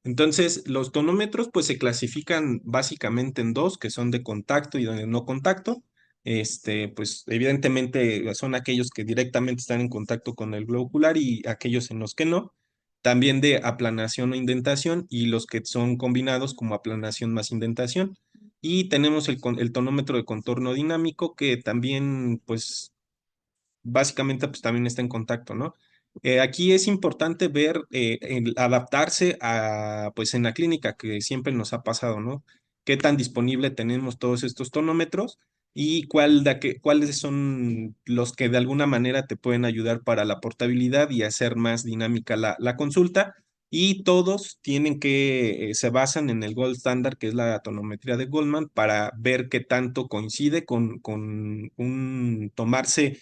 Speaker 2: Entonces, los tonómetros pues se clasifican básicamente en dos, que son de contacto y de no contacto. Pues evidentemente son aquellos que directamente están en contacto con el globo ocular y aquellos en los que no. También de aplanación o indentación y los que son combinados como aplanación más indentación. Y tenemos el tonómetro de contorno dinámico que también pues básicamente pues también está en contacto, ¿no? Aquí es importante ver, adaptarse a, pues en la clínica, que siempre nos ha pasado, ¿no? Qué tan disponible tenemos todos estos tonómetros y cuáles son los que de alguna manera te pueden ayudar para la portabilidad y hacer más dinámica la consulta. Y todos se basan en el gold standard, que es la tonometría de Goldman, para ver qué tanto coincide con tomarse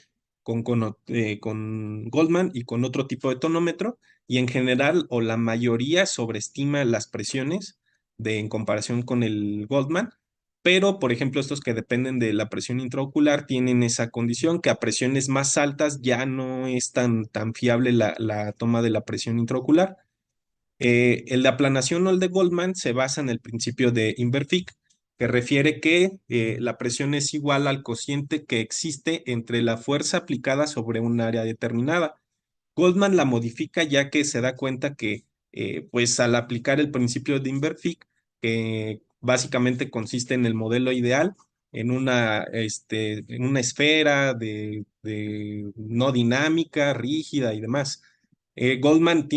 Speaker 2: con Goldman y con otro tipo de tonómetro, y en general o la mayoría sobreestima las presiones en comparación con el Goldman, pero por ejemplo estos que dependen de la presión intraocular tienen esa condición que a presiones más altas ya no es tan fiable la toma de la presión intraocular. El de aplanación o el de Goldman se basa en el principio de Inverfic, que refiere que la presión es igual al cociente que existe entre la fuerza aplicada sobre un área determinada. Goldman la modifica ya que se da cuenta que, pues al aplicar el principio de Inverfic, que básicamente consiste en el modelo ideal, en una esfera de no dinámica, rígida y demás. Goldman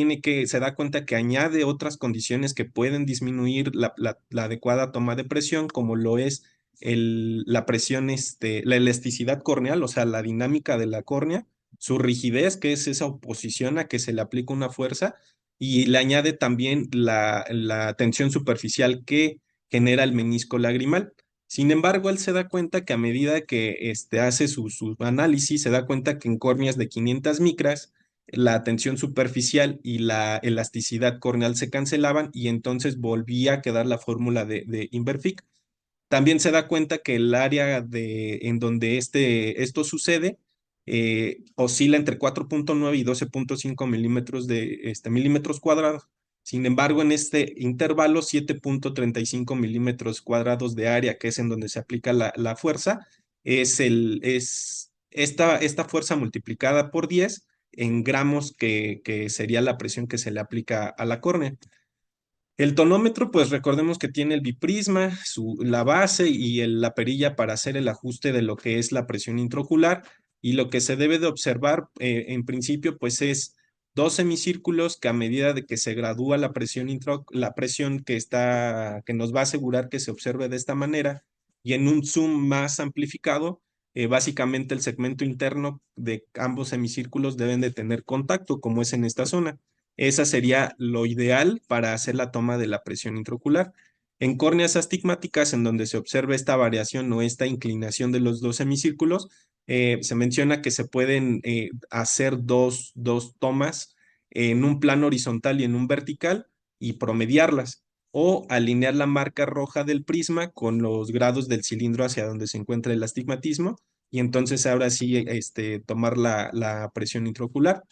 Speaker 2: se da cuenta que añade otras condiciones que pueden disminuir la adecuada toma de presión, como lo es la presión, la elasticidad corneal, o sea, la dinámica de la córnea, su rigidez, que es esa oposición a que se le aplica una fuerza, y le añade también la tensión superficial que genera el menisco lagrimal. Sin embargo, él se da cuenta que a medida que hace su análisis, se da cuenta que en córneas de 500 micras, la tensión superficial y la elasticidad corneal se cancelaban y entonces volvía a quedar la fórmula de Inverfic. También se da cuenta que el área en donde esto sucede oscila entre 4.9 y 12.5 milímetros milímetros cuadrados. Sin embargo, en este intervalo, 7.35 milímetros cuadrados de área, que es en donde se aplica la fuerza, es esta fuerza multiplicada por 10 en gramos, que sería la presión que se le aplica a la córnea. El tonómetro, pues recordemos que tiene el biprisma, la base y la perilla para hacer el ajuste de lo que es la presión intraocular, y lo que se debe de observar en principio pues es dos semicírculos que a medida de que se gradúa la presión que nos va a asegurar que se observe de esta manera, y en un zoom más amplificado, básicamente el segmento interno de ambos semicírculos deben de tener contacto, como es en esta zona. Esa sería lo ideal para hacer la toma de la presión intraocular. En córneas astigmáticas, en donde se observa esta variación o esta inclinación de los dos semicírculos, se menciona que se pueden hacer dos tomas en un plano horizontal y en un vertical y promediarlas, o alinear la marca roja del prisma con los grados del cilindro hacia donde se encuentra el astigmatismo, y entonces ahora sí tomar la presión intraocular.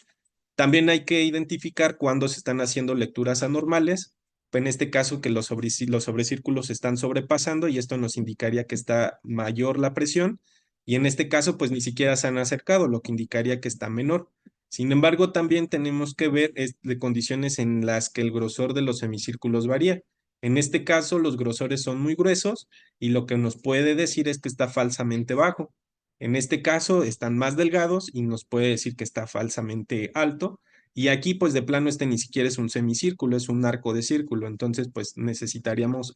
Speaker 2: También hay que identificar cuándo se están haciendo lecturas anormales, en este caso que los sobrecírculos se están sobrepasando, y esto nos indicaría que está mayor la presión, y en este caso pues ni siquiera se han acercado, lo que indicaría que está menor. Sin embargo, también tenemos que ver de condiciones en las que el grosor de los semicírculos varía. En este caso, los grosores son muy gruesos y lo que nos puede decir es que está falsamente bajo. En este caso están más delgados y nos puede decir que está falsamente alto. Y aquí pues de plano ni siquiera es un semicírculo, es un arco de círculo. Entonces pues necesitaríamos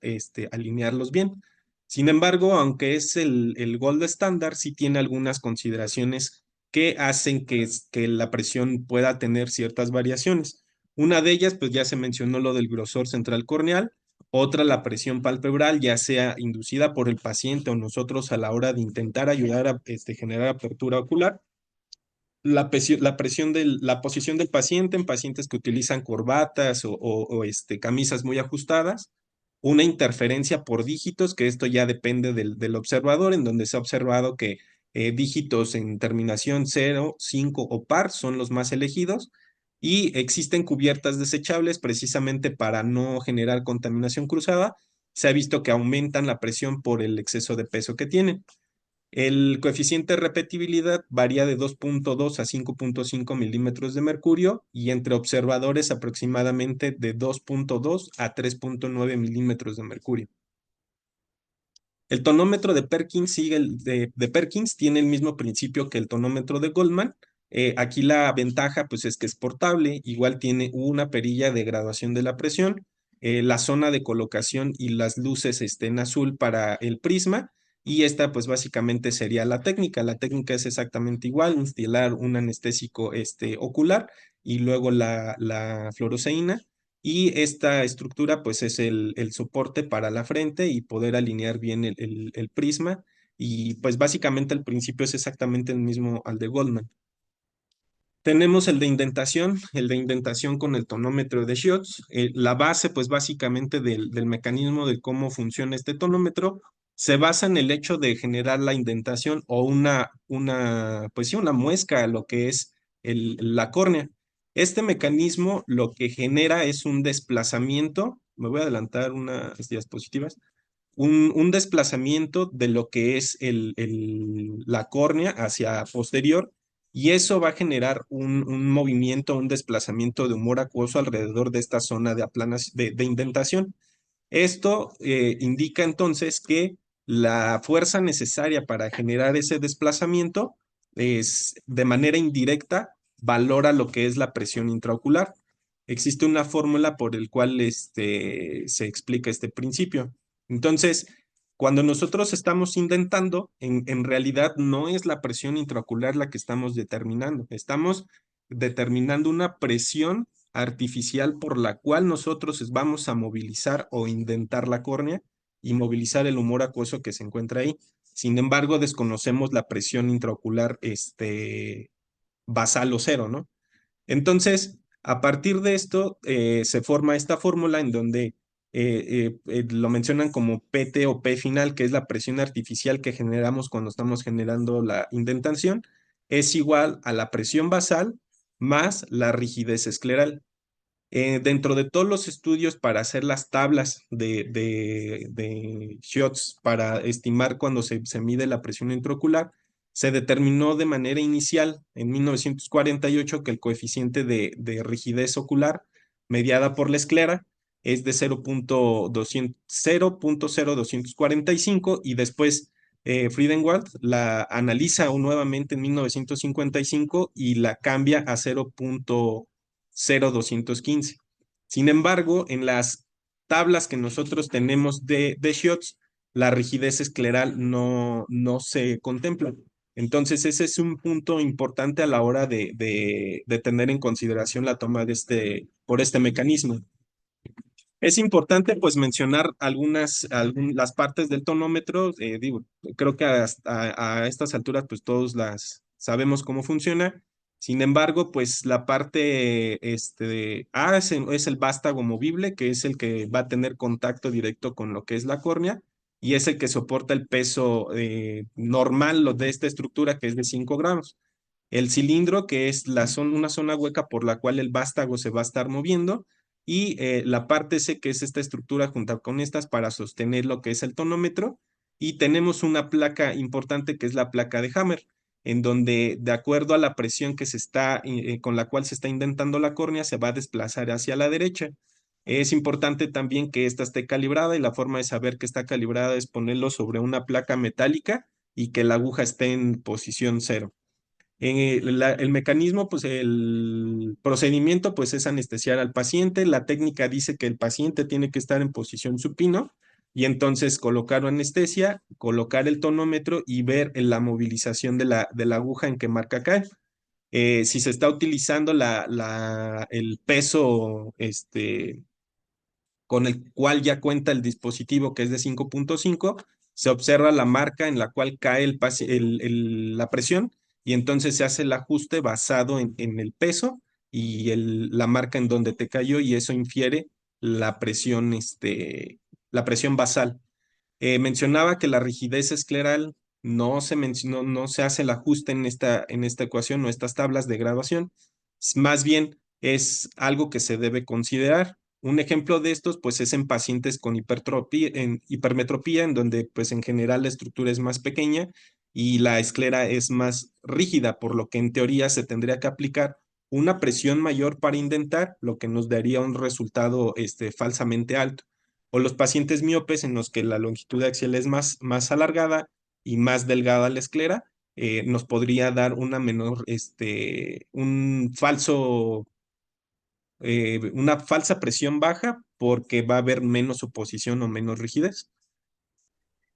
Speaker 2: alinearlos bien. Sin embargo, aunque es el gold estándar, sí tiene algunas consideraciones que hacen que la presión pueda tener ciertas variaciones. Una de ellas, pues ya se mencionó lo del grosor central corneal. Otra, la presión palpebral, ya sea inducida por el paciente o nosotros a la hora de intentar ayudar a generar apertura ocular. La posición del paciente en pacientes que utilizan corbatas o camisas muy ajustadas. Una interferencia por dígitos, que esto ya depende del observador, en donde se ha observado que dígitos en terminación 0, 5 o par son los más elegidos, y existen cubiertas desechables precisamente para no generar contaminación cruzada. Se ha visto que aumentan la presión por el exceso de peso que tienen. El coeficiente de repetibilidad varía de 2.2 a 5.5 milímetros de mercurio, y entre observadores aproximadamente de 2.2 a 3.9 milímetros de mercurio. El tonómetro de Perkins de Perkins tiene el mismo principio que el tonómetro de Goldman. Aquí la ventaja pues es que es portable, igual tiene una perilla de graduación de la presión, la zona de colocación y las luces en azul para el prisma, y esta pues básicamente sería la técnica. La técnica es exactamente igual: instilar un anestésico ocular y luego la fluoresceína. Y esta estructura pues es el soporte para la frente y poder alinear bien el prisma Y pues básicamente el principio es exactamente el mismo al de Goldman. Tenemos el de indentación con el tonómetro de Schutz. La base, pues básicamente del mecanismo de cómo funciona este tonómetro, se basa en el hecho de generar la indentación o pues sí, una muesca a lo que es la córnea. Este mecanismo lo que genera es un desplazamiento, me voy a adelantar unas diapositivas, un desplazamiento de lo que es la córnea hacia posterior y eso va a generar un movimiento, un desplazamiento de humor acuoso alrededor de esta zona de indentación. Esto indica entonces que la fuerza necesaria para generar ese desplazamiento es de manera indirecta valora lo que es la presión intraocular. Existe una fórmula por el cual se explica este principio. Entonces, cuando nosotros estamos indentando, en realidad no es la presión intraocular la que estamos determinando. Estamos determinando una presión artificial por la cual nosotros vamos a movilizar o indentar la córnea y movilizar el humor acuoso que se encuentra ahí. Sin embargo, desconocemos la presión intraocular basal o cero, ¿no? Entonces, a partir de esto, se forma esta fórmula en donde lo mencionan como PT o P final, que es la presión artificial que generamos cuando estamos generando la indentación, es igual a la presión basal más la rigidez escleral. Dentro de todos los estudios para hacer las tablas de shots para estimar cuando se mide la presión intraocular, se determinó de manera inicial en 1948 que el coeficiente de rigidez ocular mediada por la esclera es de 0.0245 y después Friedenwald la analiza nuevamente en 1955 y la cambia a 0.0215. Sin embargo, en las tablas que nosotros tenemos de Schutz, la rigidez escleral no se contempla. Entonces, ese es un punto importante a la hora de tener en consideración la toma por este mecanismo. Es importante pues mencionar las partes del tonómetro, digo, creo que a estas alturas pues todos las sabemos cómo funciona. Sin embargo, pues la parte A es el vástago movible, que es el que va a tener contacto directo con lo que es la córnea y es el que soporta el peso normal de esta estructura que es de 5 gramos. El cilindro, que es una zona hueca por la cual el vástago se va a estar moviendo, y la parte C, que es esta estructura junto con estas para sostener lo que es el tonómetro, y tenemos una placa importante que es la placa de Hammer, en donde de acuerdo a la presión con la cual se está indentando la córnea, se va a desplazar hacia la derecha. Es importante también que esta esté calibrada y la forma de saber que está calibrada es ponerlo sobre una placa metálica y que la aguja esté en posición cero. El mecanismo, pues el procedimiento, pues es anestesiar al paciente. La técnica dice que el paciente tiene que estar en posición supino y entonces colocar anestesia, colocar el tonómetro y ver la movilización de la aguja en qué marca cae. Si se está utilizando el peso con el cual ya cuenta el dispositivo, que es de 5.5, se observa la marca en la cual cae la presión y entonces se hace el ajuste basado en el peso y la marca en donde te cayó y eso infiere la presión basal. Mencionaba que la rigidez escleral no se hace el ajuste en esta ecuación o estas tablas de graduación, más bien es algo que se debe considerar. Un ejemplo de estos, pues, es en pacientes con hipermetropía, en donde, pues, en general la estructura es más pequeña y la esclera es más rígida, por lo que en teoría se tendría que aplicar una presión mayor para indentar, lo que nos daría un resultado falsamente alto. O los pacientes miopes en los que la longitud axial es más alargada y más delgada la esclera, nos podría dar una falsa presión baja porque va a haber menos oposición o menos rigidez.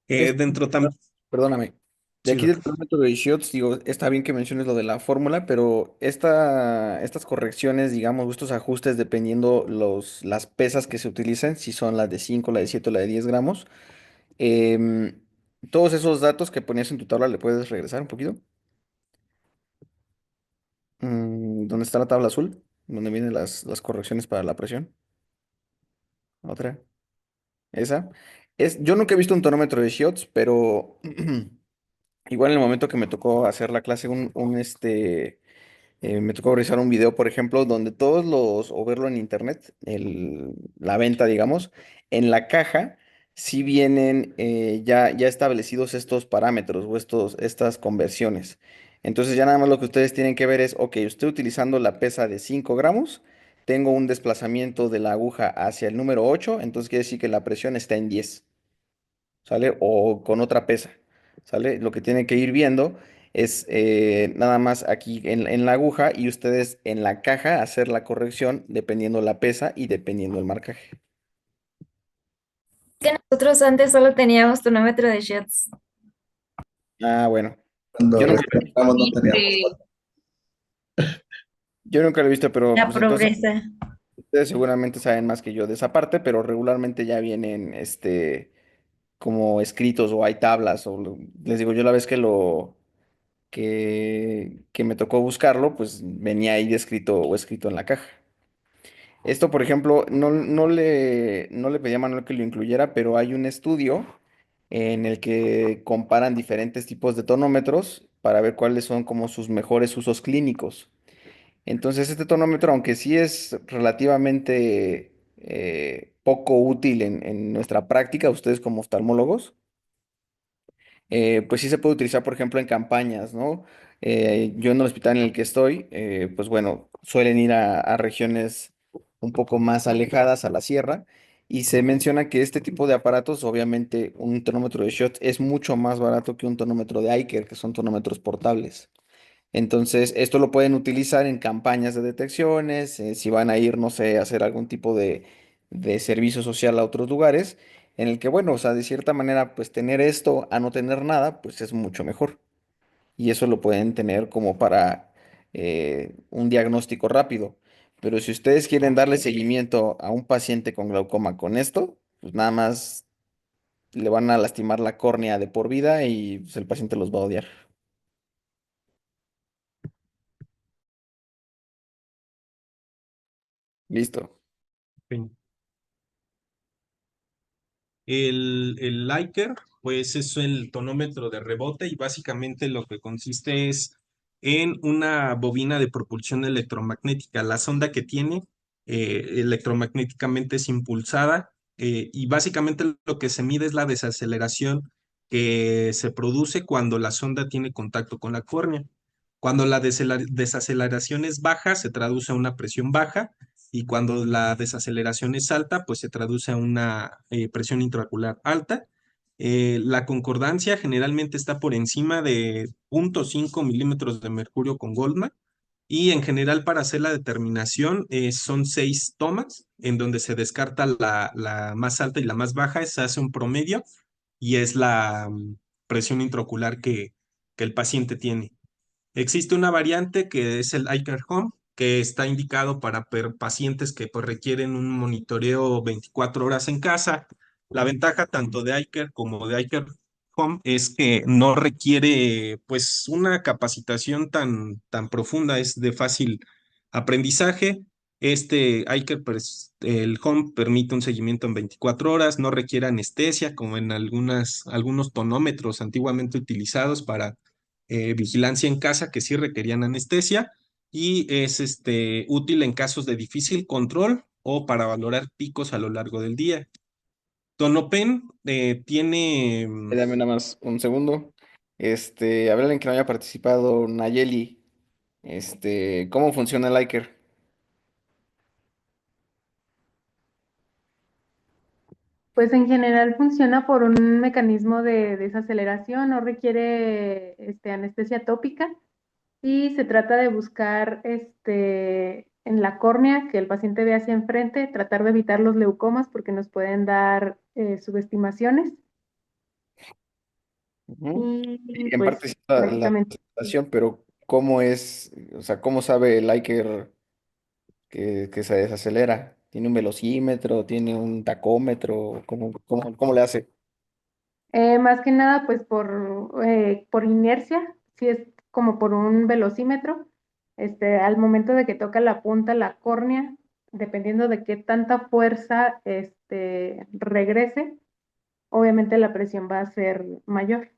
Speaker 1: Es-
Speaker 2: Dentro también.
Speaker 1: Perdóname. De
Speaker 2: Sí,
Speaker 1: aquí del parámetro de Schutz, digo, está bien que menciones lo de la fórmula, pero estas correcciones, digamos, estos ajustes, dependiendo las pesas que se utilicen, si son las de 5, la de 7 o la de 10 gramos, em, Todos esos datos que ponías en tu tabla, ¿le puedes regresar un poquito? ¿Dónde está la tabla azul? ¿Dónde vienen las correcciones para la presión? Otra. Esa. Yo nunca he visto un tonómetro de Shots, pero igual en el momento que me tocó hacer la clase, me tocó revisar un video, por ejemplo, donde o verlo en internet, la venta, digamos, en la caja, sí vienen ya establecidos estos parámetros o estas conversiones. Entonces ya nada más lo que ustedes tienen que ver es, ok, estoy utilizando la pesa de 5 gramos, tengo un desplazamiento de la aguja hacia el número 8, entonces quiere decir que la presión está en 10. ¿Sale? O con otra pesa, ¿sale? Lo que tienen que ir viendo es nada más aquí en la aguja y ustedes en la caja hacer la corrección dependiendo la pesa y dependiendo el marcaje.
Speaker 13: Que nosotros antes solo teníamos tonómetro de shots.
Speaker 1: Ah, bueno.
Speaker 3: Cuando
Speaker 1: Yo nunca,
Speaker 3: recién entramos no teníamos.
Speaker 6: Este,
Speaker 1: yo nunca lo he visto, pero
Speaker 13: La
Speaker 1: pues entonces
Speaker 13: progresa.
Speaker 1: ustedes seguramente saben más que yo de esa parte, pero regularmente ya vienen como escritos o hay tablas les digo, yo la vez que me tocó buscarlo, pues venía ahí descrito o escrito en la caja. Esto, por ejemplo, no le pedí a Manuel que lo incluyera, pero hay un estudio en el que comparan diferentes tipos de tonómetros para ver cuáles son como sus mejores usos clínicos. Entonces, este tonómetro, aunque sí es relativamente poco útil en nuestra práctica, ustedes como oftalmólogos, pues sí se puede utilizar, por ejemplo, en campañas, ¿no? Yo en el hospital en el que estoy, pues bueno, suelen ir a regiones un poco más alejadas a la sierra y se menciona que este tipo de aparatos, obviamente un tonómetro de shot es mucho más barato que un tonómetro de Iker, que son tonómetros portables. Entonces, esto lo pueden utilizar en campañas de detecciones, si van a ir, no sé, a hacer algún tipo de servicio social a otros lugares, en el que, bueno, o sea, de cierta manera, pues tener esto a no tener nada, pues es mucho mejor. Y eso lo pueden tener como para un diagnóstico rápido. Pero si ustedes quieren darle seguimiento a un paciente con glaucoma con esto, pues nada más le van a lastimar la córnea de por vida y pues, el paciente los va a odiar. Listo.
Speaker 2: Fin. El Liker, pues es el tonómetro de rebote y básicamente lo que consiste es en una bobina de propulsión electromagnética. La sonda que tiene electromagnéticamente es impulsada y básicamente lo que se mide es la desaceleración que se produce cuando la sonda tiene contacto con la córnea. Cuando la desaceleración es baja, se traduce a una presión baja y cuando la desaceleración es alta, pues se traduce a una presión intraocular alta. La concordancia generalmente está por encima de 0,5 milímetros de mercurio con Goldman y en general para hacer la determinación son 6 tomas en donde se descarta la más alta y la más baja, se hace un promedio y es la presión intraocular que el paciente tiene. Existe una variante que es el iCare Home, que está indicado para pacientes que pues, requieren un monitoreo 24 horas en casa. La ventaja tanto de iCare como de iCare Home es que no requiere pues una capacitación tan profunda, es de fácil aprendizaje. Este iCare, pues, el Home permite un seguimiento en 24 horas, no requiere anestesia como en algunos tonómetros antiguamente utilizados para vigilancia en casa que sí requerían anestesia y es útil en casos de difícil control o para valorar picos a lo largo del día. Tonopen tiene
Speaker 1: Dame nada más un segundo. A ver, alguien que no haya participado, Nayeli, ¿cómo funciona el Iker?
Speaker 7: Pues en general funciona por un mecanismo de desaceleración, no requiere anestesia tópica y se trata de buscar en la córnea que el paciente ve hacia enfrente, tratar de evitar los leucomas porque nos pueden dar subestimaciones
Speaker 1: Ujú.
Speaker 7: y
Speaker 1: En parte
Speaker 7: pues
Speaker 1: sí la
Speaker 7: básicamente
Speaker 1: presentación, pero ¿cómo es, o sea, cómo sabe el Iker que se desacelera? ¿Tiene un velocímetro? ¿Tiene un tacómetro? ¿Cómo le hace?
Speaker 7: Más que nada, pues por inercia, si es como por un velocímetro, al momento de que toca la punta, la córnea, dependiendo de qué tanta fuerza regrese, obviamente la presión va a ser mayor.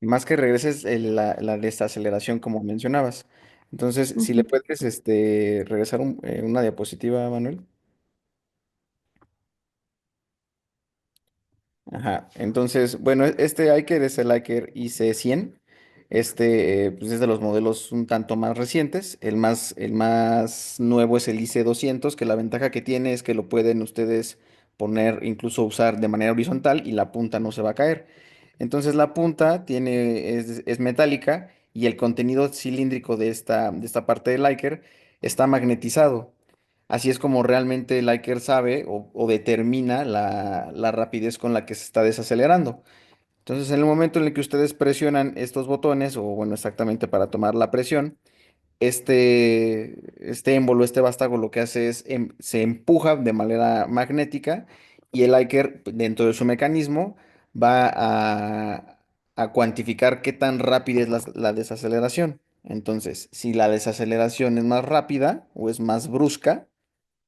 Speaker 1: Más que regreses la desaceleración, como mencionabas. Entonces, si le
Speaker 7: Ujú.
Speaker 1: puedes regresar una diapositiva, Manuel. Ajá, entonces, bueno, este Iker es el Iker IC100. Pues es de los modelos un tanto más recientes. El más nuevo es el IC200, que la ventaja que tiene es que lo pueden ustedes poner, incluso usar de manera horizontal y la punta no se va a caer. Entonces la punta es metálica y el contenido cilíndrico de esta parte del Iker está magnetizado. Así es como realmente el Iker sabe o determina la rapidez con la que se está desacelerando. Entonces, en el momento en el que ustedes presionan estos botones, o bueno, exactamente para tomar la presión, este émbolo, este vástago, lo que hace es se empuja de manera magnética y el Iker, dentro de su mecanismo, va a cuantificar qué tan rápida es la desaceleración. Entonces, si la desaceleración es más rápida o es más brusca,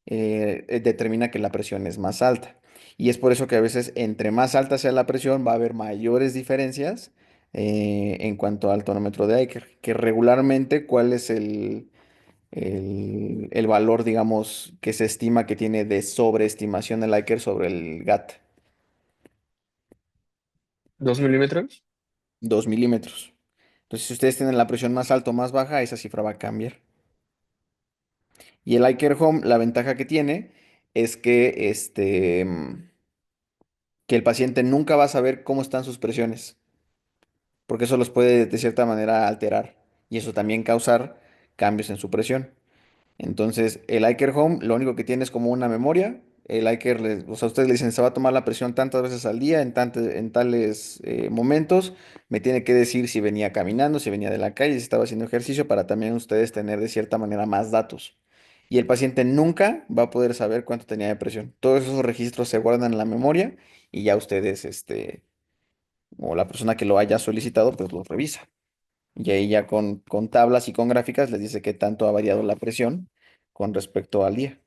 Speaker 1: determina que la presión es más alta. Y es por eso que a veces entre más alta sea la presión va a haber mayores diferencias en cuanto al tonómetro de Iker, que regularmente cuál es el valor, digamos, que se estima que tiene de sobreestimación el Iker sobre el GAT,
Speaker 5: 2 milímetros.
Speaker 1: 2 milímetros. Entonces, si ustedes tienen la presión más alta o más baja, esa cifra va a cambiar. Y el Iker Home, la ventaja que tiene es que el paciente nunca va a saber cómo están sus presiones, porque eso los puede de cierta manera alterar y eso también causar cambios en su presión. Entonces, el iCare Home lo único que tiene es como una memoria. El iCare, o sea, ustedes le dicen, se va a tomar la presión tantas veces al día, en tales momentos. Me tiene que decir si venía caminando, si venía de la calle, si estaba haciendo ejercicio, para también ustedes tener de cierta manera más datos. Y el paciente nunca va a poder saber cuánto tenía de presión. Todos esos registros se guardan en la memoria y ya ustedes, o la persona que lo haya solicitado, pues lo revisa. Y ahí ya con tablas y con gráficas les dice qué tanto ha variado la presión con respecto al día.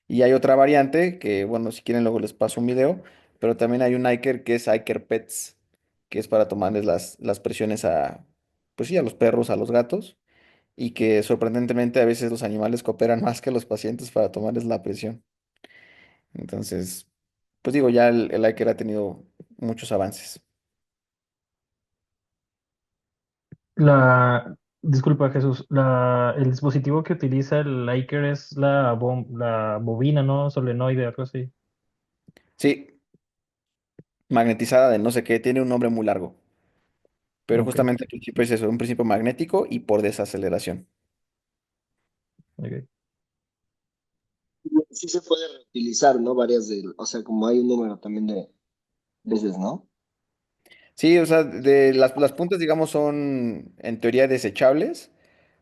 Speaker 1: Y hay otra variante que, bueno, si quieren luego les paso un video, pero también hay un Iker que es Iker Pets, que es para tomarles las presiones pues sí, a los perros, a los gatos, y que sorprendentemente a veces los animales cooperan más que los pacientes para tomarles la presión. Entonces, pues digo, ya el Iker ha tenido muchos avances.
Speaker 4: Disculpa, Jesús, el dispositivo que utiliza el Iker es la bobina, ¿no? Solenoide, algo así.
Speaker 1: Sí, magnetizada de no sé qué, tiene un nombre muy largo. Pero
Speaker 4: Ok,
Speaker 1: justamente el principio es eso, un principio magnético y por desaceleración.
Speaker 4: ok.
Speaker 12: Sí se puede reutilizar, ¿no? O sea, como hay un número también de veces, ¿no?
Speaker 1: Sí, o sea, las puntas, digamos, son en teoría desechables,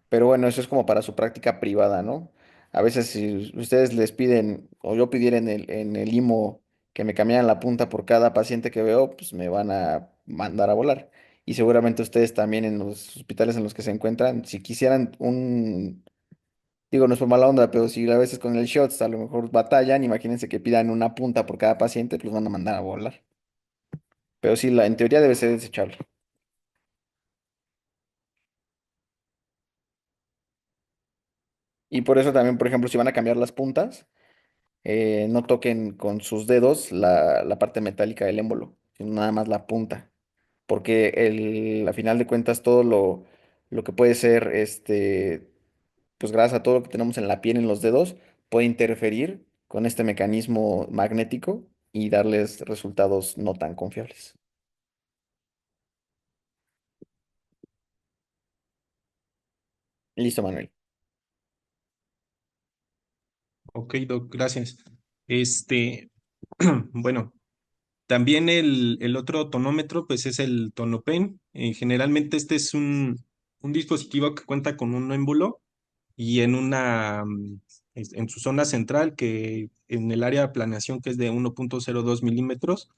Speaker 1: pero bueno, eso es como para su práctica privada, ¿no? A veces si ustedes les piden, o yo pidiera en el IMO que me cambiaran la punta por cada paciente que veo, pues me van a mandar a volar. Y seguramente ustedes también en los hospitales en los que se encuentran, si quisieran digo, no es por mala onda, pero si a veces con el shots a lo mejor batallan, imagínense que pidan una punta por cada paciente, pues los van a mandar a volar. Pero sí, en teoría debe ser desechable. Y por eso también, por ejemplo, si van a cambiar las puntas, no toquen con sus dedos la parte metálica del émbolo, sino nada más la punta. Porque a final de cuentas todo lo que puede ser, pues gracias a todo lo que tenemos en la piel, en los dedos, puede interferir con este mecanismo magnético y darles resultados no tan confiables. Listo, Manuel.
Speaker 2: Ok, Doc, gracias. Este, bueno, también el otro tonómetro, pues es el Tonopen. Generalmente este es un dispositivo que cuenta con un émbolo y en su zona central, que en el área de planeación, que es de 1,02 milímetros,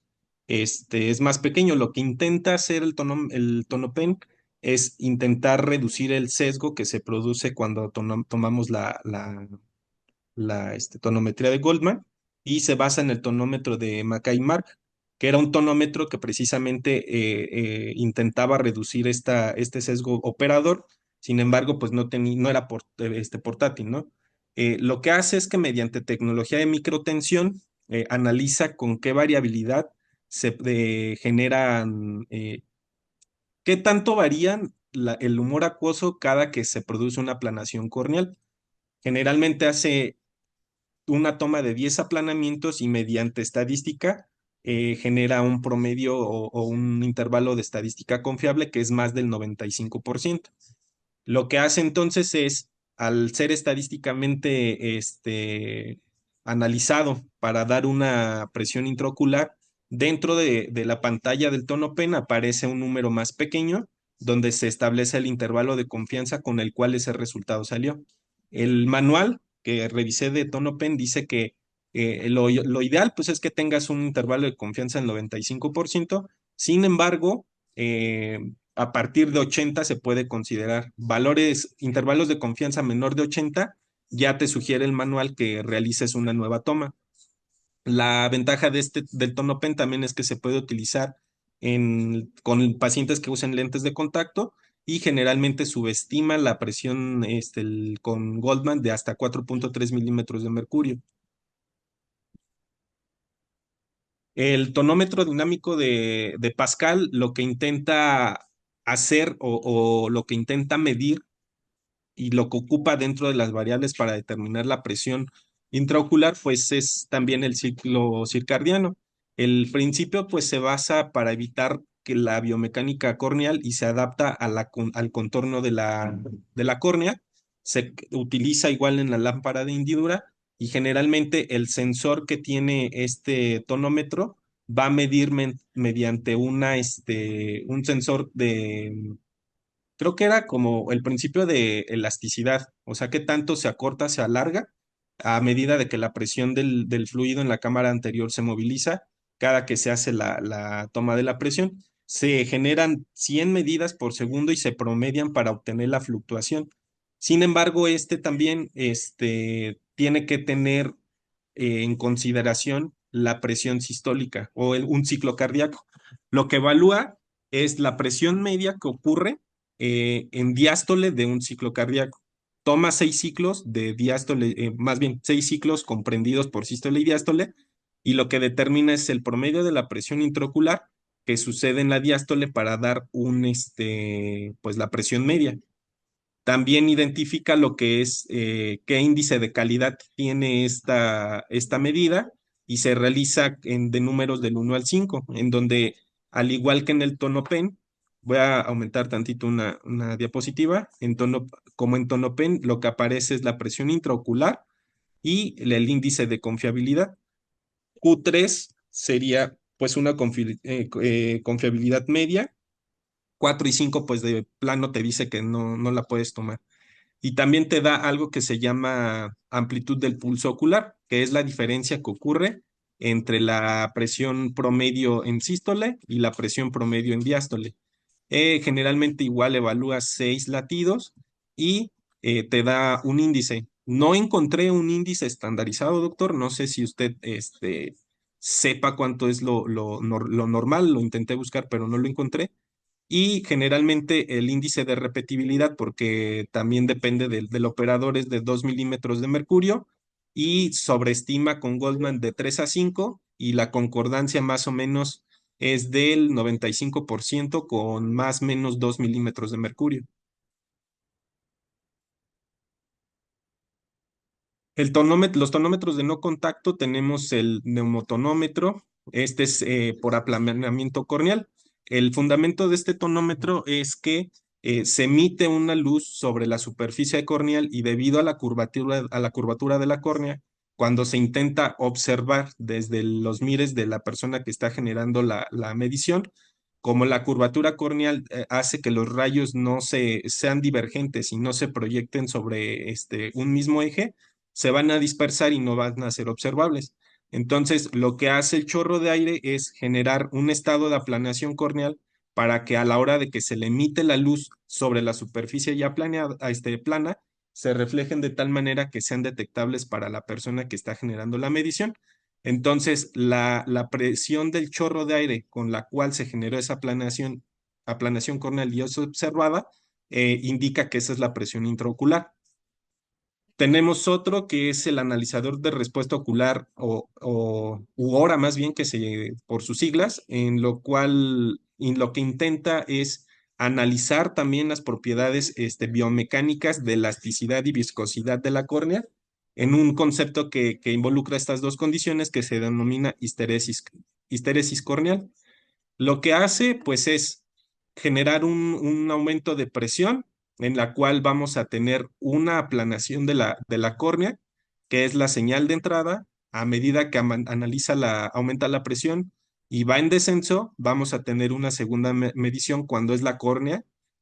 Speaker 2: es más pequeño. Lo que intenta hacer el tonopen es intentar reducir el sesgo que se produce cuando tomamos la tonometría de Goldman, y se basa en el tonómetro de Mackay-Mark, que era un tonómetro que precisamente intentaba reducir este sesgo operador. Sin embargo, pues no era portátil, ¿no? Lo que hace es que mediante tecnología de microtensión analiza con qué variabilidad se generan, qué tanto varían el humor acuoso cada que se produce una aplanación corneal. Generalmente hace una toma de 10 aplanamientos y mediante estadística genera un promedio o un intervalo de estadística confiable que es más del 95%. Lo que hace entonces es, al ser estadísticamente analizado para dar una presión intraocular, dentro de la pantalla del tonopen aparece un número más pequeño donde se establece el intervalo de confianza con el cual ese resultado salió. El manual que revisé de tonopen dice que lo ideal pues es que tengas un intervalo de confianza del 95%. Sin embargo, a partir de 80 se puede considerar intervalos de confianza menor de 80, ya te sugiere el manual que realices una nueva toma. La ventaja del tonopen también es que se puede utilizar con pacientes que usen lentes de contacto, y generalmente subestima la presión con Goldman de hasta 4.3 milímetros de mercurio. El tonómetro dinámico de Pascal lo que intenta hacer o lo que intenta medir y lo que ocupa dentro de las variables para determinar la presión intraocular, pues es también el ciclo circadiano. El principio pues se basa para evitar que la biomecánica corneal y se adapta al contorno de la córnea. Se utiliza igual en la lámpara de hendidura, y generalmente el sensor que tiene este tonómetro va a medir mediante un sensor creo que era como el principio de elasticidad, o sea, qué tanto se acorta, se alarga a medida de que la presión del fluido en la cámara anterior se moviliza cada que se hace la toma de la presión. Se generan 100 medidas por segundo y se promedian para obtener la fluctuación. Sin embargo, también tiene que tener en consideración la presión sistólica o un ciclo cardíaco. Lo que evalúa es la presión media que ocurre en diástole de un ciclo cardíaco. Toma 6 ciclos de diástole, más bien 6 ciclos comprendidos por sístole y diástole, y lo que determina es el promedio de la presión intraocular que sucede en la diástole para dar pues la presión media. También identifica lo que es qué índice de calidad tiene esta medida, y se realiza de números del 1 al 5, en donde, al igual que en el tonopen, voy a aumentar tantito una diapositiva, como en tonopen, lo que aparece es la presión intraocular y el índice de confiabilidad. Q3 sería pues una confiabilidad media. 4 y 5 pues de plano te dice que no la puedes tomar. Y también te da algo que se llama amplitud del pulso ocular, que es la diferencia que ocurre entre la presión promedio en sístole y la presión promedio en diástole. Generalmente igual evalúa 6 latidos y te da un índice. No encontré un índice estandarizado, doctor. No sé si usted sepa cuánto es lo normal. Lo intenté buscar, pero no lo encontré. Y generalmente el índice de repetibilidad, porque también depende del operador, es de 2 milímetros de mercurio, y sobreestima con Goldman de 3 a 5, y la concordancia más o menos es del 95% con más o menos 2 milímetros de mercurio. Los tonómetros de no contacto, tenemos el neumotonómetro. Este es por aplanamiento corneal. El fundamento de este tonómetro es que se emite una luz sobre la superficie corneal, y debido a la curvatura de la córnea, cuando se intenta observar desde los mires de la persona que está generando la medición, como la curvatura corneal hace que los rayos no sean divergentes y no se proyecten sobre un mismo eje, se van a dispersar y no van a ser observables. Entonces, lo que hace el chorro de aire es generar un estado de aplanación corneal para que a la hora de que se le emite la luz sobre la superficie ya plana, se reflejen de tal manera que sean detectables para la persona que está generando la medición. Entonces, la presión del chorro de aire con la cual se generó esa aplanación corneal y es observada, indica que esa es la presión intraocular. Tenemos otro que es el analizador de respuesta ocular u hora más bien por sus siglas, en lo que intenta es analizar también las propiedades biomecánicas de elasticidad y viscosidad de la córnea en un concepto que involucra estas dos condiciones que se denomina histeresis corneal. Lo que hace, pues, es generar un aumento de presión en la cual vamos a tener una aplanación de la córnea, que es la señal de entrada. A medida que aumenta la presión y va en descenso, vamos a tener una segunda medición cuando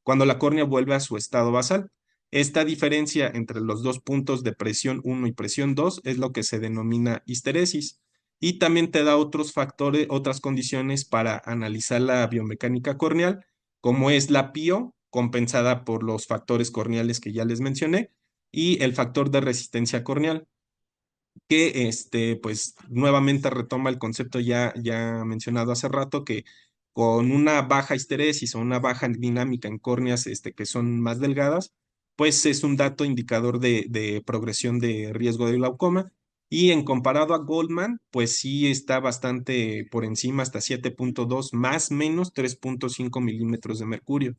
Speaker 2: cuando la córnea vuelve a su estado basal. Esta diferencia entre los dos puntos de presión 1 y presión 2 es lo que se denomina histeresis. Y también te da otros factores, otras condiciones para analizar la biomecánica corneal, como es la PIO, compensada por los factores corneales que ya les mencioné, y el factor de resistencia corneal, que pues nuevamente retoma el concepto ya mencionado hace rato, que con una baja histeresis o una baja dinámica en córneas que son más delgadas, pues es un dato indicador de progresión de riesgo de glaucoma. Y en comparado a Goldman, pues sí está bastante por encima, hasta 7.2, más menos 3.5 milímetros de mercurio.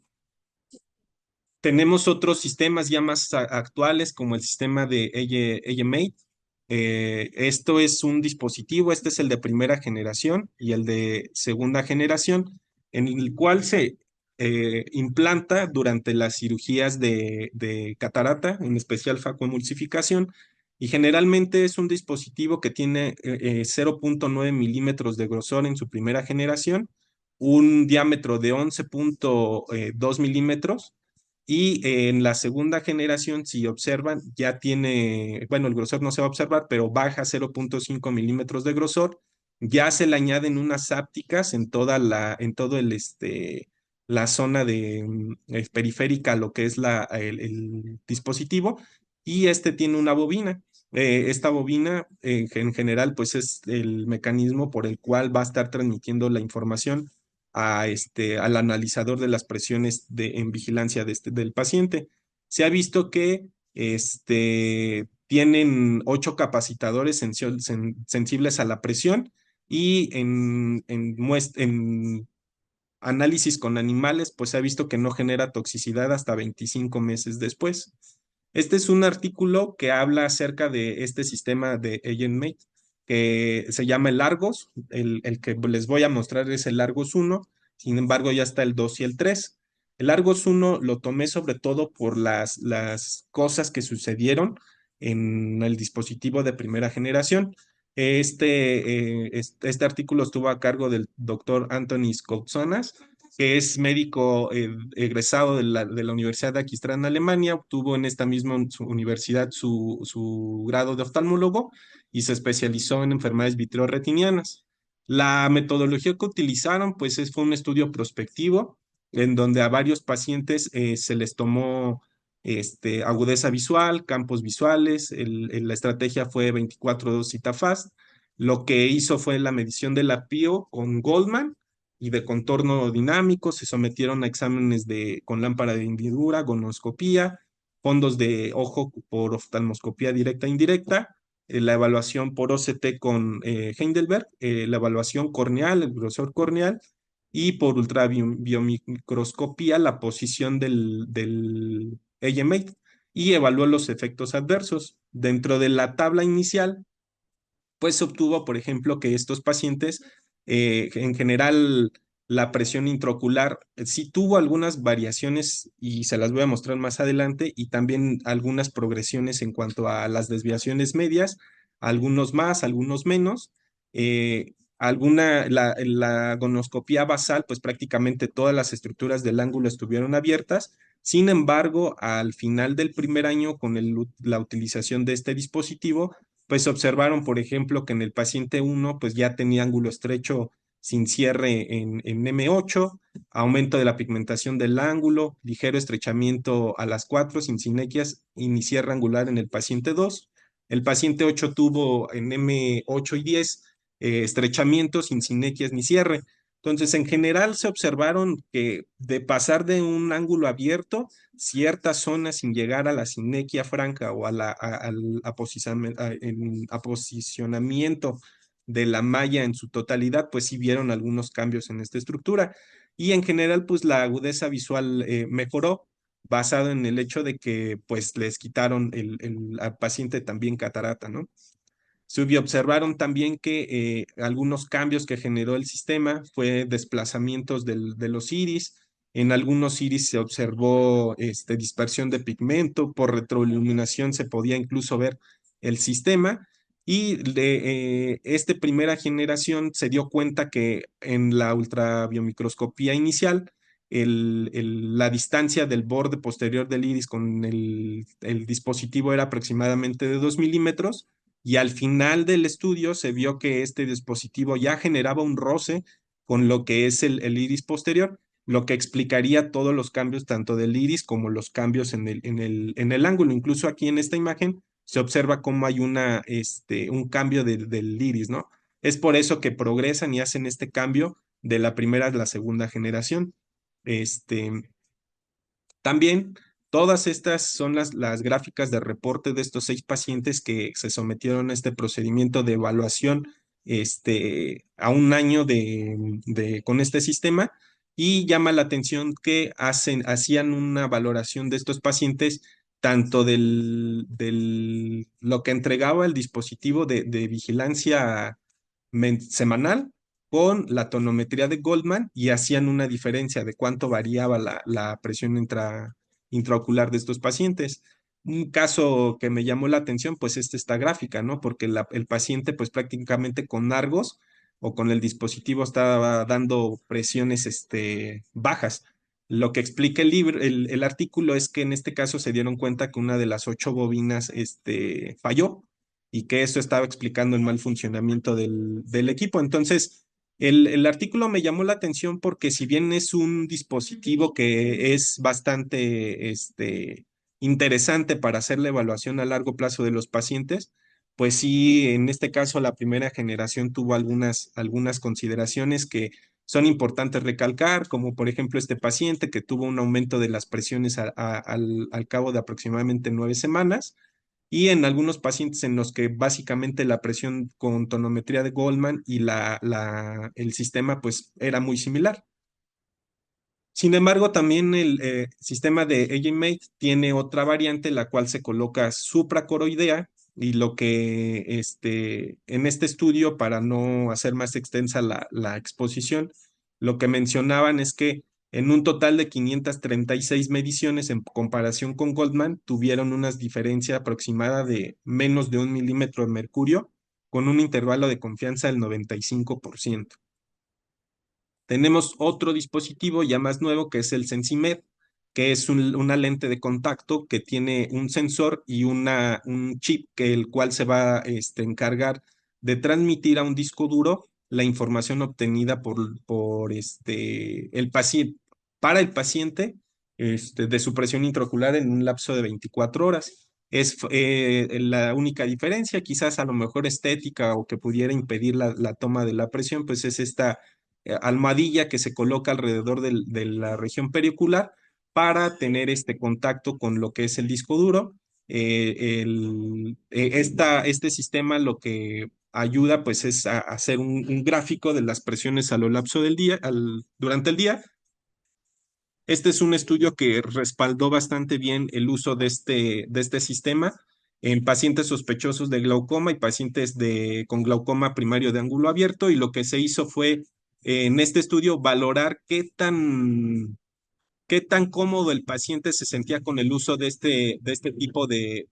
Speaker 2: Tenemos otros sistemas ya más actuales, como el sistema de EyeMate. Esto es un dispositivo, este es el de primera generación y el de segunda generación, en el cual se implanta durante las cirugías de catarata, en especial facoemulsificación, y generalmente es un dispositivo que tiene 0.9 milímetros de grosor en su primera generación, un diámetro de 11.2 milímetros, y en la segunda generación, si observan, ya tiene, bueno, el grosor no se va a observar, pero baja 0.5 milímetros de grosor. Ya se le añaden unas ápticas en en todo la zona periférica a lo que es el dispositivo, y este tiene una bobina. Esta bobina, en general, pues es el mecanismo por el cual va a estar transmitiendo la información al analizador de las presiones en vigilancia del paciente. Se ha visto que tienen 8 capacitadores sensibles a la presión, y en análisis con animales, pues se ha visto que no genera toxicidad hasta 25 meses después. Este es un artículo que habla acerca de este sistema de AgentMate, que se llama el Argos. El que les voy a mostrar es el Argos 1, sin embargo ya está el 2 y el 3. El Argos 1 lo tomé sobre todo por las cosas que sucedieron en el dispositivo de primera generación. Este artículo estuvo a cargo del doctor Anthony Koutsonas, que es médico egresado de la Universidad de Aquisgrán, Alemania. Obtuvo en esta misma universidad su grado de oftalmólogo y se especializó en enfermedades vitreoretinianas. La metodología que utilizaron, pues, fue un estudio prospectivo en donde a varios pacientes se les tomó agudeza visual, campos visuales. La estrategia fue 24/2 cita fast. Lo que hizo fue la medición de la PIO con Goldman y de contorno dinámico. Se sometieron a exámenes con lámpara de hendidura, gonoscopía, fondos de ojo por oftalmoscopía directa e indirecta, la evaluación por OCT con Heidelberg, la evaluación corneal, el grosor corneal, y por ultrabiomicroscopía la posición del AgentMate, y evaluó los efectos adversos. Dentro de la tabla inicial, pues se obtuvo, por ejemplo, que estos pacientes, en general, la presión intraocular sí tuvo algunas variaciones, y se las voy a mostrar más adelante, y también algunas progresiones en cuanto a las desviaciones medias, algunos más, algunos menos. La gonoscopía basal, pues prácticamente todas las estructuras del ángulo estuvieron abiertas. Sin embargo, al final del primer año, con la utilización de este dispositivo, pues observaron, por ejemplo, que en el paciente 1, pues ya tenía ángulo estrecho sin cierre en M8, aumento de la pigmentación del ángulo, ligero estrechamiento a las 4 sin sinequias y ni cierre angular en el paciente 2. El paciente 8 tuvo en M8 y 10 estrechamiento sin sinequias ni cierre. Entonces, en general se observaron que de pasar de un ángulo abierto, ciertas zonas sin llegar a la sinequia franca o al aposicionamiento de la malla en su totalidad, pues sí vieron algunos cambios en esta estructura. Y en general, pues la agudeza visual mejoró, basado en el hecho de que pues les quitaron al paciente también catarata, ¿no? Se observaron también que algunos cambios que generó el sistema fue desplazamientos de los iris. En algunos iris se observó dispersión de pigmento, por retroiluminación se podía incluso ver el sistema. Y de esta primera generación se dio cuenta que en la ultrabiomicroscopía inicial, la distancia del borde posterior del iris con el dispositivo era aproximadamente de 2 milímetros, y al final del estudio se vio que este dispositivo ya generaba un roce con lo que es el iris posterior, lo que explicaría todos los cambios tanto del iris como los cambios en el ángulo. Incluso aquí en esta imagen se observa cómo hay un cambio del iris, ¿no? Es por eso que progresan y hacen este cambio de la primera a la segunda generación. También todas estas son las gráficas de reporte de estos 6 pacientes que se sometieron a este procedimiento de evaluación a un año con este sistema, y llama la atención que hacían una valoración de estos pacientes tanto lo que entregaba el dispositivo de vigilancia semanal con la tonometría de Goldman, y hacían una diferencia de cuánto variaba la presión intraocular de estos pacientes. Un caso que me llamó la atención, pues es esta gráfica, ¿no? Porque el paciente, pues prácticamente con Argos o con el dispositivo estaba dando presiones bajas. Lo que explica el libro, el artículo, es que en este caso se dieron cuenta que una de las 8 bobinas falló, y que eso estaba explicando el mal funcionamiento del equipo. Entonces, el artículo me llamó la atención porque, si bien es un dispositivo que es bastante interesante para hacer la evaluación a largo plazo de los pacientes, pues sí, en este caso la primera generación tuvo algunas consideraciones que son importantes recalcar, como por ejemplo este paciente que tuvo un aumento de las presiones al cabo de aproximadamente 9 semanas, y en algunos pacientes en los que básicamente la presión con tonometría de Goldman y el sistema pues era muy similar. Sin embargo, también el sistema de AJ-Mate tiene otra variante, la cual se coloca supracoroidea, y lo que en este estudio, para no hacer más extensa la exposición, lo que mencionaban es que en un total de 536 mediciones en comparación con Goldman, tuvieron una diferencia aproximada de menos de 1 milímetro de mercurio, con un intervalo de confianza del 95%. Tenemos otro dispositivo ya más nuevo, que es el Sensimed, que es una lente de contacto que tiene un sensor y un chip, el cual se va a encargar de transmitir a un disco duro la información obtenida por el paciente, para el paciente, de su presión intraocular en un lapso de 24 horas. Es la única diferencia, quizás a lo mejor estética, o que pudiera impedir la toma de la presión, pues es esta almohadilla que se coloca alrededor de la región periocular para tener este contacto con lo que es el disco duro. Este sistema lo que ayuda pues es a hacer un gráfico de las presiones a lo lapso del día, durante el día. Este es un estudio que respaldó bastante bien el uso de este sistema en pacientes sospechosos de glaucoma y pacientes con glaucoma primario de ángulo abierto, y lo que se hizo fue, en este estudio, valorar qué tan cómodo el paciente se sentía con el uso de este tipo de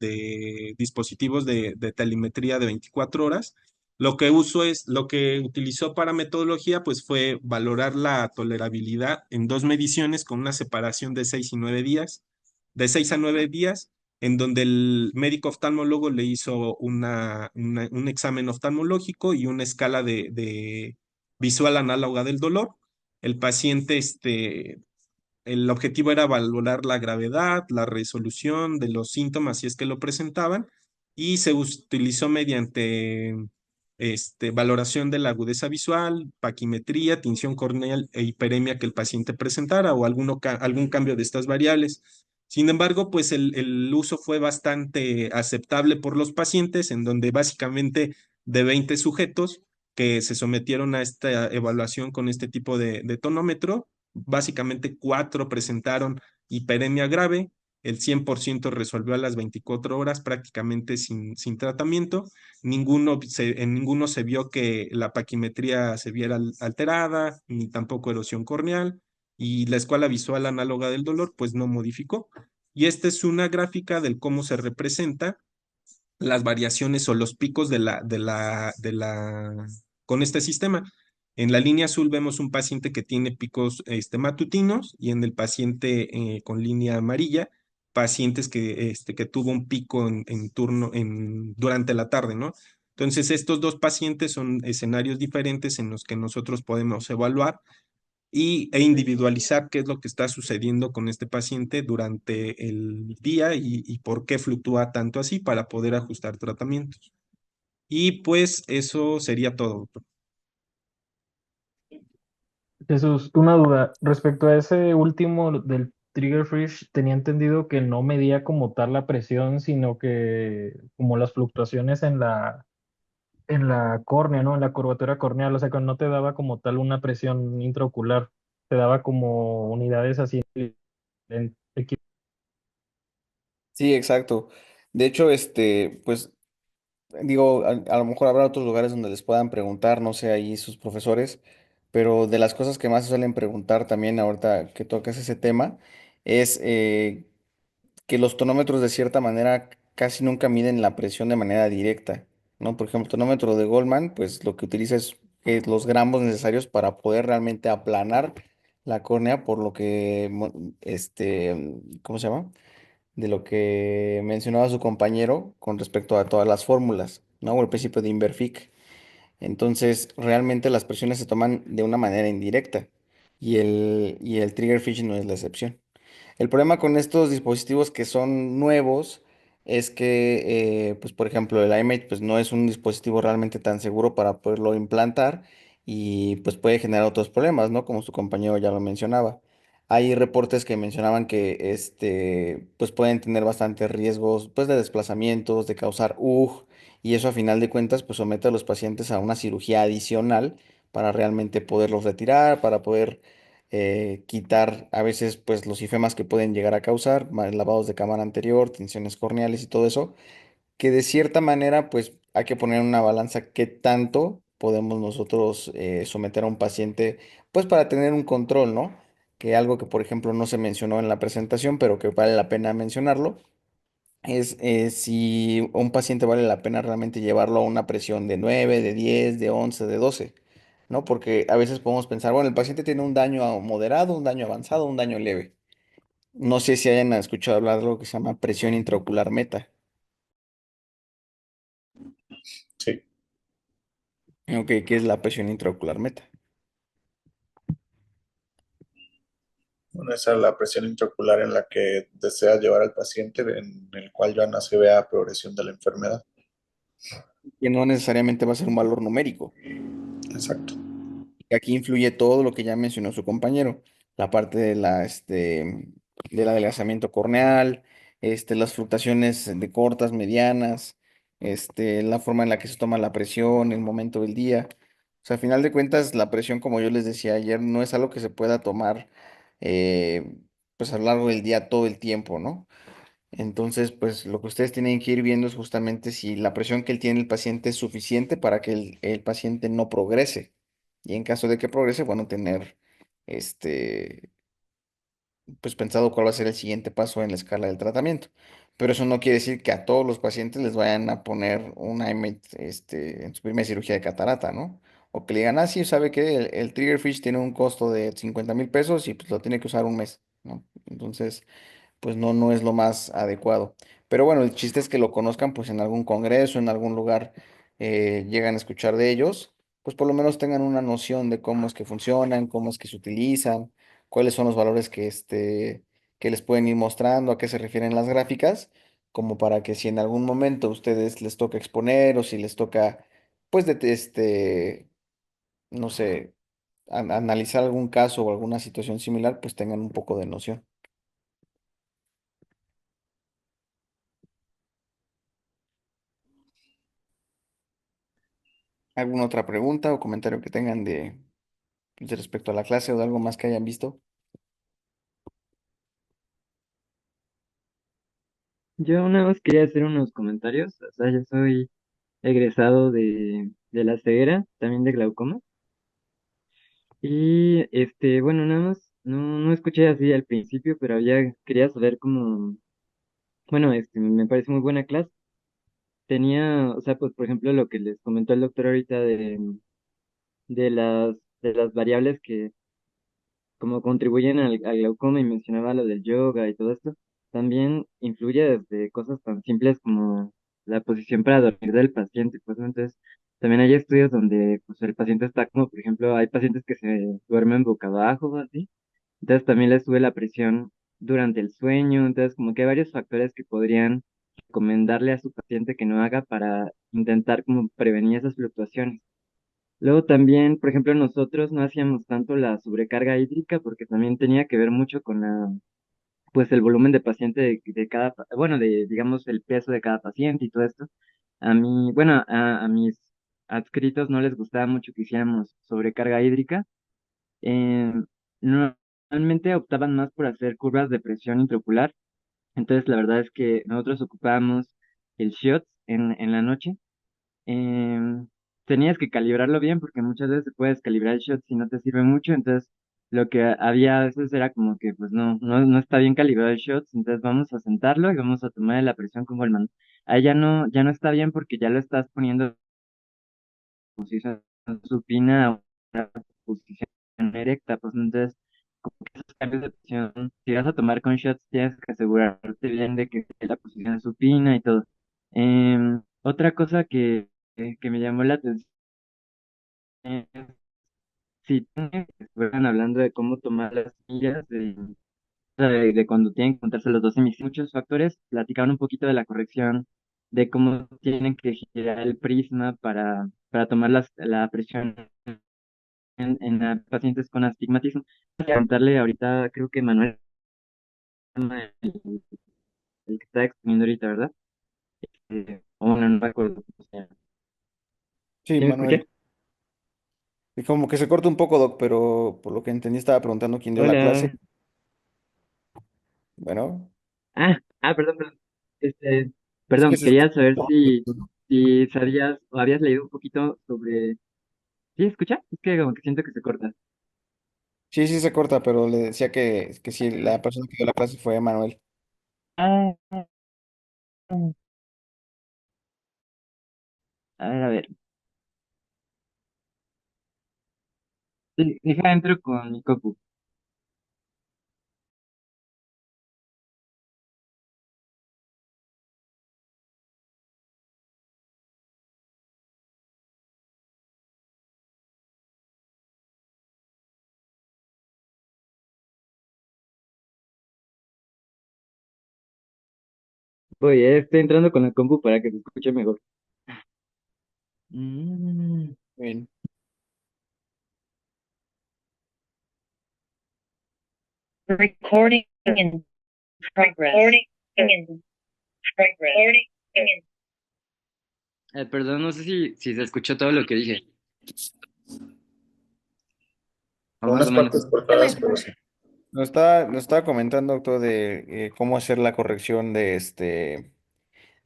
Speaker 2: dispositivos de telemetría de 24 horas. Lo que utilizó para metodología pues fue valorar la tolerabilidad en 2 mediciones con una separación de 6 a 9 días, en donde el médico oftalmólogo le hizo un examen oftalmológico y una escala de visual análoga del dolor. El paciente, el objetivo era valorar la gravedad, la resolución de los síntomas si es que lo presentaban, y se utilizó mediante valoración de la agudeza visual, paquimetría, tinción corneal e hiperemia que el paciente presentara o algún cambio de estas variables. Sin embargo, pues el uso fue bastante aceptable por los pacientes, en donde básicamente de 20 sujetos que se sometieron a esta evaluación con este tipo de tonómetro, básicamente 4 presentaron hiperemia grave, el 100% resolvió a las 24 horas prácticamente sin tratamiento, en ninguno se vio que la paquimetría se viera alterada, ni tampoco erosión corneal, y la escala visual análoga del dolor pues no modificó. Y esta es una gráfica del cómo se representa las variaciones o los picos con este sistema. En la línea azul vemos un paciente que tiene picos matutinos y en el paciente con línea amarilla, pacientes que tuvo un pico en turno durante la tarde, ¿no? Entonces, estos dos pacientes son escenarios diferentes en los que nosotros podemos evaluar e individualizar qué es lo que está sucediendo con este paciente durante el día y por qué fluctúa tanto así para poder ajustar tratamientos. Y pues eso sería todo, doctor.
Speaker 4: Jesús, una duda. Respecto a ese último del Trigger Fish, tenía entendido que no medía como tal la presión, sino que como las fluctuaciones en la córnea, ¿no? En la curvatura corneal, o sea que no te daba como tal una presión intraocular, te daba como unidades así en
Speaker 1: Sí, exacto. De hecho, pues digo, a lo mejor habrá otros lugares donde les puedan preguntar, no sé, ahí sus profesores, pero de las cosas que más se suelen preguntar también ahorita que tocas ese tema es que los tonómetros de cierta manera casi nunca miden la presión de manera directa, ¿no? Por ejemplo, el tonómetro de Goldman, pues lo que utiliza es los gramos necesarios para poder realmente aplanar la córnea, por lo que, ¿cómo se llama? De lo que mencionaba su compañero con respecto a todas las fórmulas, ¿no? O el principio de Inverfic. Entonces, realmente las presiones se toman de una manera indirecta y el trigger fish no es la excepción. El problema con estos dispositivos que son nuevos es que, pues por ejemplo, el iMate pues no es un dispositivo realmente tan seguro para poderlo implantar y pues puede generar otros problemas, ¿no? Como su compañero ya lo mencionaba. Hay reportes que mencionaban que pues pueden tener bastantes riesgos pues de desplazamientos, de causar y eso a final de cuentas pues somete a los pacientes a una cirugía adicional para realmente poderlos retirar, para poder quitar a veces pues los ifemas que pueden llegar a causar, lavados de cámara anterior, tensiones corneales y todo eso, que de cierta manera pues hay que poner en una balanza qué tanto podemos nosotros someter a un paciente pues para tener un control, ¿no? Que algo que por ejemplo no se mencionó en la presentación, pero que vale la pena mencionarlo, es si un paciente vale la pena realmente llevarlo a una presión de 9 de 10 de 11 de 12, ¿no? Porque a veces podemos pensar, bueno, el paciente tiene un daño moderado, un daño avanzado, un daño leve. No sé si hayan escuchado hablar de algo que se llama presión intraocular meta.
Speaker 3: Sí.
Speaker 1: Ok, ¿qué es la presión intraocular meta?
Speaker 3: Bueno, esa es la presión intraocular en la que desea llevar al paciente, en el cual ya no se vea progresión de la enfermedad.
Speaker 1: Que no necesariamente va a ser un valor numérico.
Speaker 3: Exacto.
Speaker 1: Aquí influye todo lo que ya mencionó su compañero, la parte del adelgazamiento corneal, las fluctuaciones de cortas, medianas, la forma en la que se toma la presión, el momento del día. O sea, a final de cuentas, la presión, como yo les decía ayer, no es algo que se pueda tomar pues a lo largo del día todo el tiempo, ¿no? Entonces, pues lo que ustedes tienen que ir viendo es justamente si la presión que él tiene el paciente es suficiente para que el paciente no progrese. Y en caso de que progrese, bueno, tener este, pues pensado cuál va a ser el siguiente paso en la escala del tratamiento. Pero eso no quiere decir que a todos los pacientes les vayan a poner un IMED en su primera cirugía de catarata, ¿no? O que le digan, ah, sí, sabe que el Trigger Fish tiene un costo de 50,000 pesos y pues lo tiene que usar un mes, ¿no? Entonces pues no es lo más adecuado. Pero bueno, el chiste es que lo conozcan pues en algún congreso, en algún lugar llegan a escuchar de ellos, pues por lo menos tengan una noción de cómo es que funcionan, cómo es que se utilizan, cuáles son los valores que les pueden ir mostrando, a qué se refieren las gráficas, como para que si en algún momento a ustedes les toca exponer o si les toca, pues no sé, analizar algún caso o alguna situación similar, pues tengan un poco de noción. ¿Alguna otra pregunta o comentario que tengan de respecto a la clase o de algo más que hayan visto?
Speaker 14: Yo nada más quería hacer unos comentarios. O sea, yo soy egresado de la ceguera, también de glaucoma. Y bueno, nada más, no escuché así al principio, pero quería saber cómo, bueno, me parece muy buena clase. Tenía, o sea, pues por ejemplo, lo que les comentó el doctor ahorita de las variables que como contribuyen al glaucoma y mencionaba lo del yoga y todo esto, también influye desde cosas tan simples como la posición para dormir del paciente, pues, ¿no? Entonces, también hay estudios donde, pues, el paciente está como, por ejemplo, hay pacientes que se duermen boca abajo o así, entonces también les sube la presión durante el sueño, entonces como que hay varios factores que podrían recomendarle a su paciente que no haga para intentar como prevenir esas fluctuaciones. Luego también, por ejemplo, nosotros no hacíamos tanto la sobrecarga hídrica porque también tenía que ver mucho con pues el volumen de paciente de cada, bueno, digamos, el peso de cada paciente y todo esto. A mí, bueno, a mis adscritos no les gustaba mucho que hiciéramos sobrecarga hídrica. Eh, Normalmente optaban más por hacer curvas de presión intraocular. Entonces, la verdad es que nosotros ocupábamos el SHOTS en la noche. em, Tenías que calibrarlo bien porque muchas veces puedes calibrar el shot si no te sirve mucho, entonces lo que había a veces era como que pues no está bien calibrado el shot, entonces vamos a sentarlo y vamos a tomar la presión con Goldman. Ahí ya no está bien porque ya lo estás poniendo en posición supina o una posición erecta, pues entonces como que esos cambios de posición, si vas a tomar con shots tienes que asegurarte bien de que esté la posición supina y todo. Otra cosa que me llamó la atención sí, estuvieran hablando de cómo tomar las millas, de cuando tienen que contarse los 12 mis muchos factores, platicaban un poquito de la corrección, de cómo tienen que girar el prisma para tomar la presión en pacientes con astigmatismo. Voy a preguntarle ahorita, creo que Manuel, el que está exponiendo ahorita, ¿verdad? O bueno, no me acuerdo cómo se llama.
Speaker 1: Sí,
Speaker 14: ¿Sí me escucha?
Speaker 1: Manuel. Y como que se corta un poco, Doc, pero por lo que entendí estaba preguntando quién dio la clase.
Speaker 14: Hola.
Speaker 1: Bueno,
Speaker 14: Perdón, perdón. Este,
Speaker 1: es que
Speaker 14: perdón,
Speaker 1: se
Speaker 14: quería
Speaker 1: escucha.
Speaker 14: saber si sabías o habías leído un poquito sobre... ¿Sí, escucha? Es que como que siento que se corta.
Speaker 1: Sí, sí se corta, pero le decía que sí, la persona que dio la clase fue Manuel.
Speaker 14: Ah, a ver. Sí, deja entro con mi copu. Voy, estoy entrando con la compu para que se escuche mejor. Mm,
Speaker 1: Bien.
Speaker 15: Recording in progress. Recording in progress.
Speaker 14: Perdón, no sé si se escuchó todo lo que dije. O más
Speaker 3: Unas
Speaker 14: o menos.
Speaker 3: partes cortadas, pero sí.
Speaker 1: Nos estaba comentando, doctor, de cómo hacer la corrección de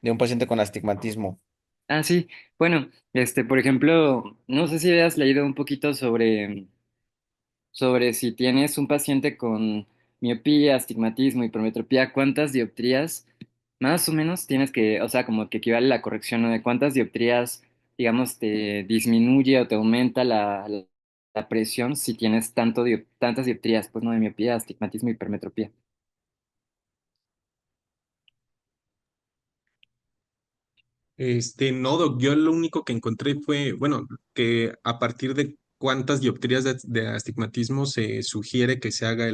Speaker 1: un paciente con astigmatismo.
Speaker 14: Ah, sí. Bueno, por ejemplo, no sé si habías leído un poquito sobre si tienes un paciente con miopía, astigmatismo, hipermetropía, cuántas dioptrías más o menos tienes que, o sea, como que equivale la corrección, ¿no? De cuántas dioptrías, digamos, te disminuye o te aumenta la presión si tienes tantas dioptrías, pues, ¿no? De miopía, astigmatismo, hipermetropía.
Speaker 2: No, Doc, yo lo único que encontré fue, bueno, que a partir de cuántas dioptrías de astigmatismo se sugiere que se haga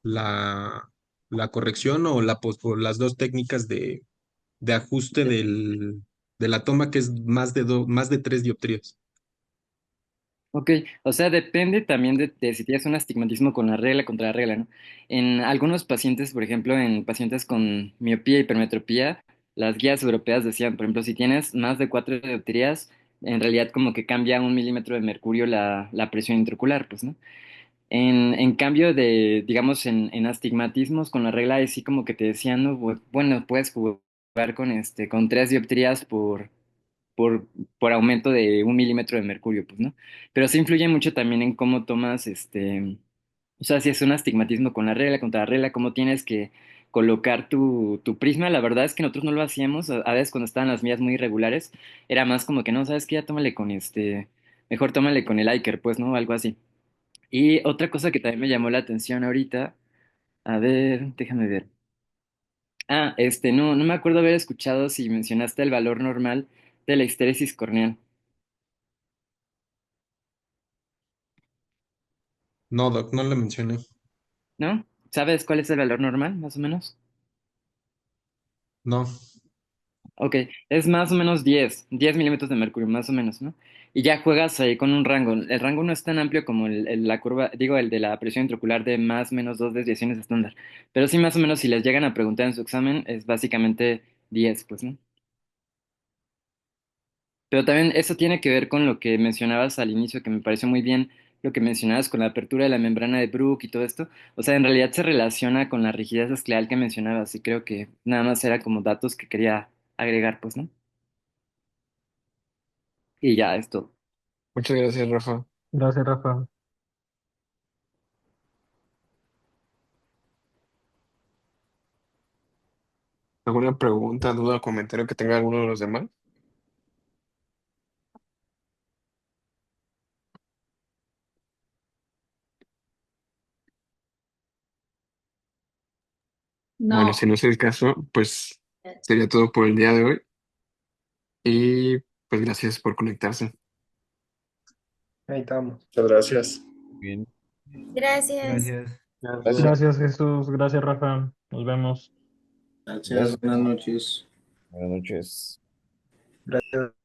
Speaker 2: la, la corrección o o las dos técnicas de ajuste de la toma, que es más de 3 dioptrías.
Speaker 14: Ok, o sea, depende también de si tienes un astigmatismo con la regla contra la regla, ¿no? En algunos pacientes, por ejemplo, en pacientes con miopía y hipermetropía, las guías europeas decían, por ejemplo, si tienes más de 4 dioptrías, en realidad como que cambia 1 milímetro de mercurio la presión intraocular, pues, ¿no? En cambio digamos, en astigmatismos con la regla, es sí como que te decían, no, bueno, puedes jugar con 3 dioptrías por, por aumento de 1 milímetro de mercurio, pues, ¿no? Pero sí influye mucho también en cómo tomas, o sea, si es un astigmatismo con la regla, contra la regla, cómo tienes que colocar tu prisma. La verdad es que nosotros no lo hacíamos, a veces cuando estaban las mías muy irregulares, era más como que, no, ¿sabes qué? Ya tómale con mejor tómale con el Iker, pues, ¿no? Algo así. Y otra cosa que también me llamó la atención ahorita, a ver, déjame ver. Ah, no me acuerdo haber escuchado si mencionaste el valor normal de la histéresis corneal,
Speaker 2: No, Doc, no lo mencioné.
Speaker 14: ¿no? ¿Sabes cuál es el valor normal, más o menos?
Speaker 2: No.
Speaker 14: Ok, es más o menos 10 milímetros de mercurio, más o menos, ¿no? Y ya juegas ahí con un rango. El rango no es tan amplio como la curva, digo, el de la presión intraocular de más o menos dos desviaciones estándar. Pero sí, más o menos, si les llegan a preguntar en su examen, es básicamente 10, pues, ¿no? Pero también eso tiene que ver con lo que mencionabas al inicio, que me pareció muy bien lo que mencionabas con la apertura de la membrana de Brook y todo esto. O sea, en realidad se relaciona con la rigidez escleral que mencionabas y creo que nada más era como datos que quería agregar, pues, ¿no? Y ya, esto.
Speaker 5: Muchas gracias, Rafa.
Speaker 4: Gracias, Rafa.
Speaker 5: ¿Alguna pregunta, duda o comentario que tenga alguno de los demás? Bueno, si
Speaker 6: No.
Speaker 5: no es el caso, pues sería todo por el día de hoy. Y pues gracias por conectarse.
Speaker 8: Ahí estamos.
Speaker 3: Muchas gracias.
Speaker 1: Bien.
Speaker 13: Gracias.
Speaker 8: Gracias.
Speaker 3: Gracias.
Speaker 4: Gracias, Jesús. Gracias, Rafa. Nos vemos.
Speaker 3: Gracias. Buenas noches.
Speaker 1: Buenas noches.
Speaker 8: Gracias.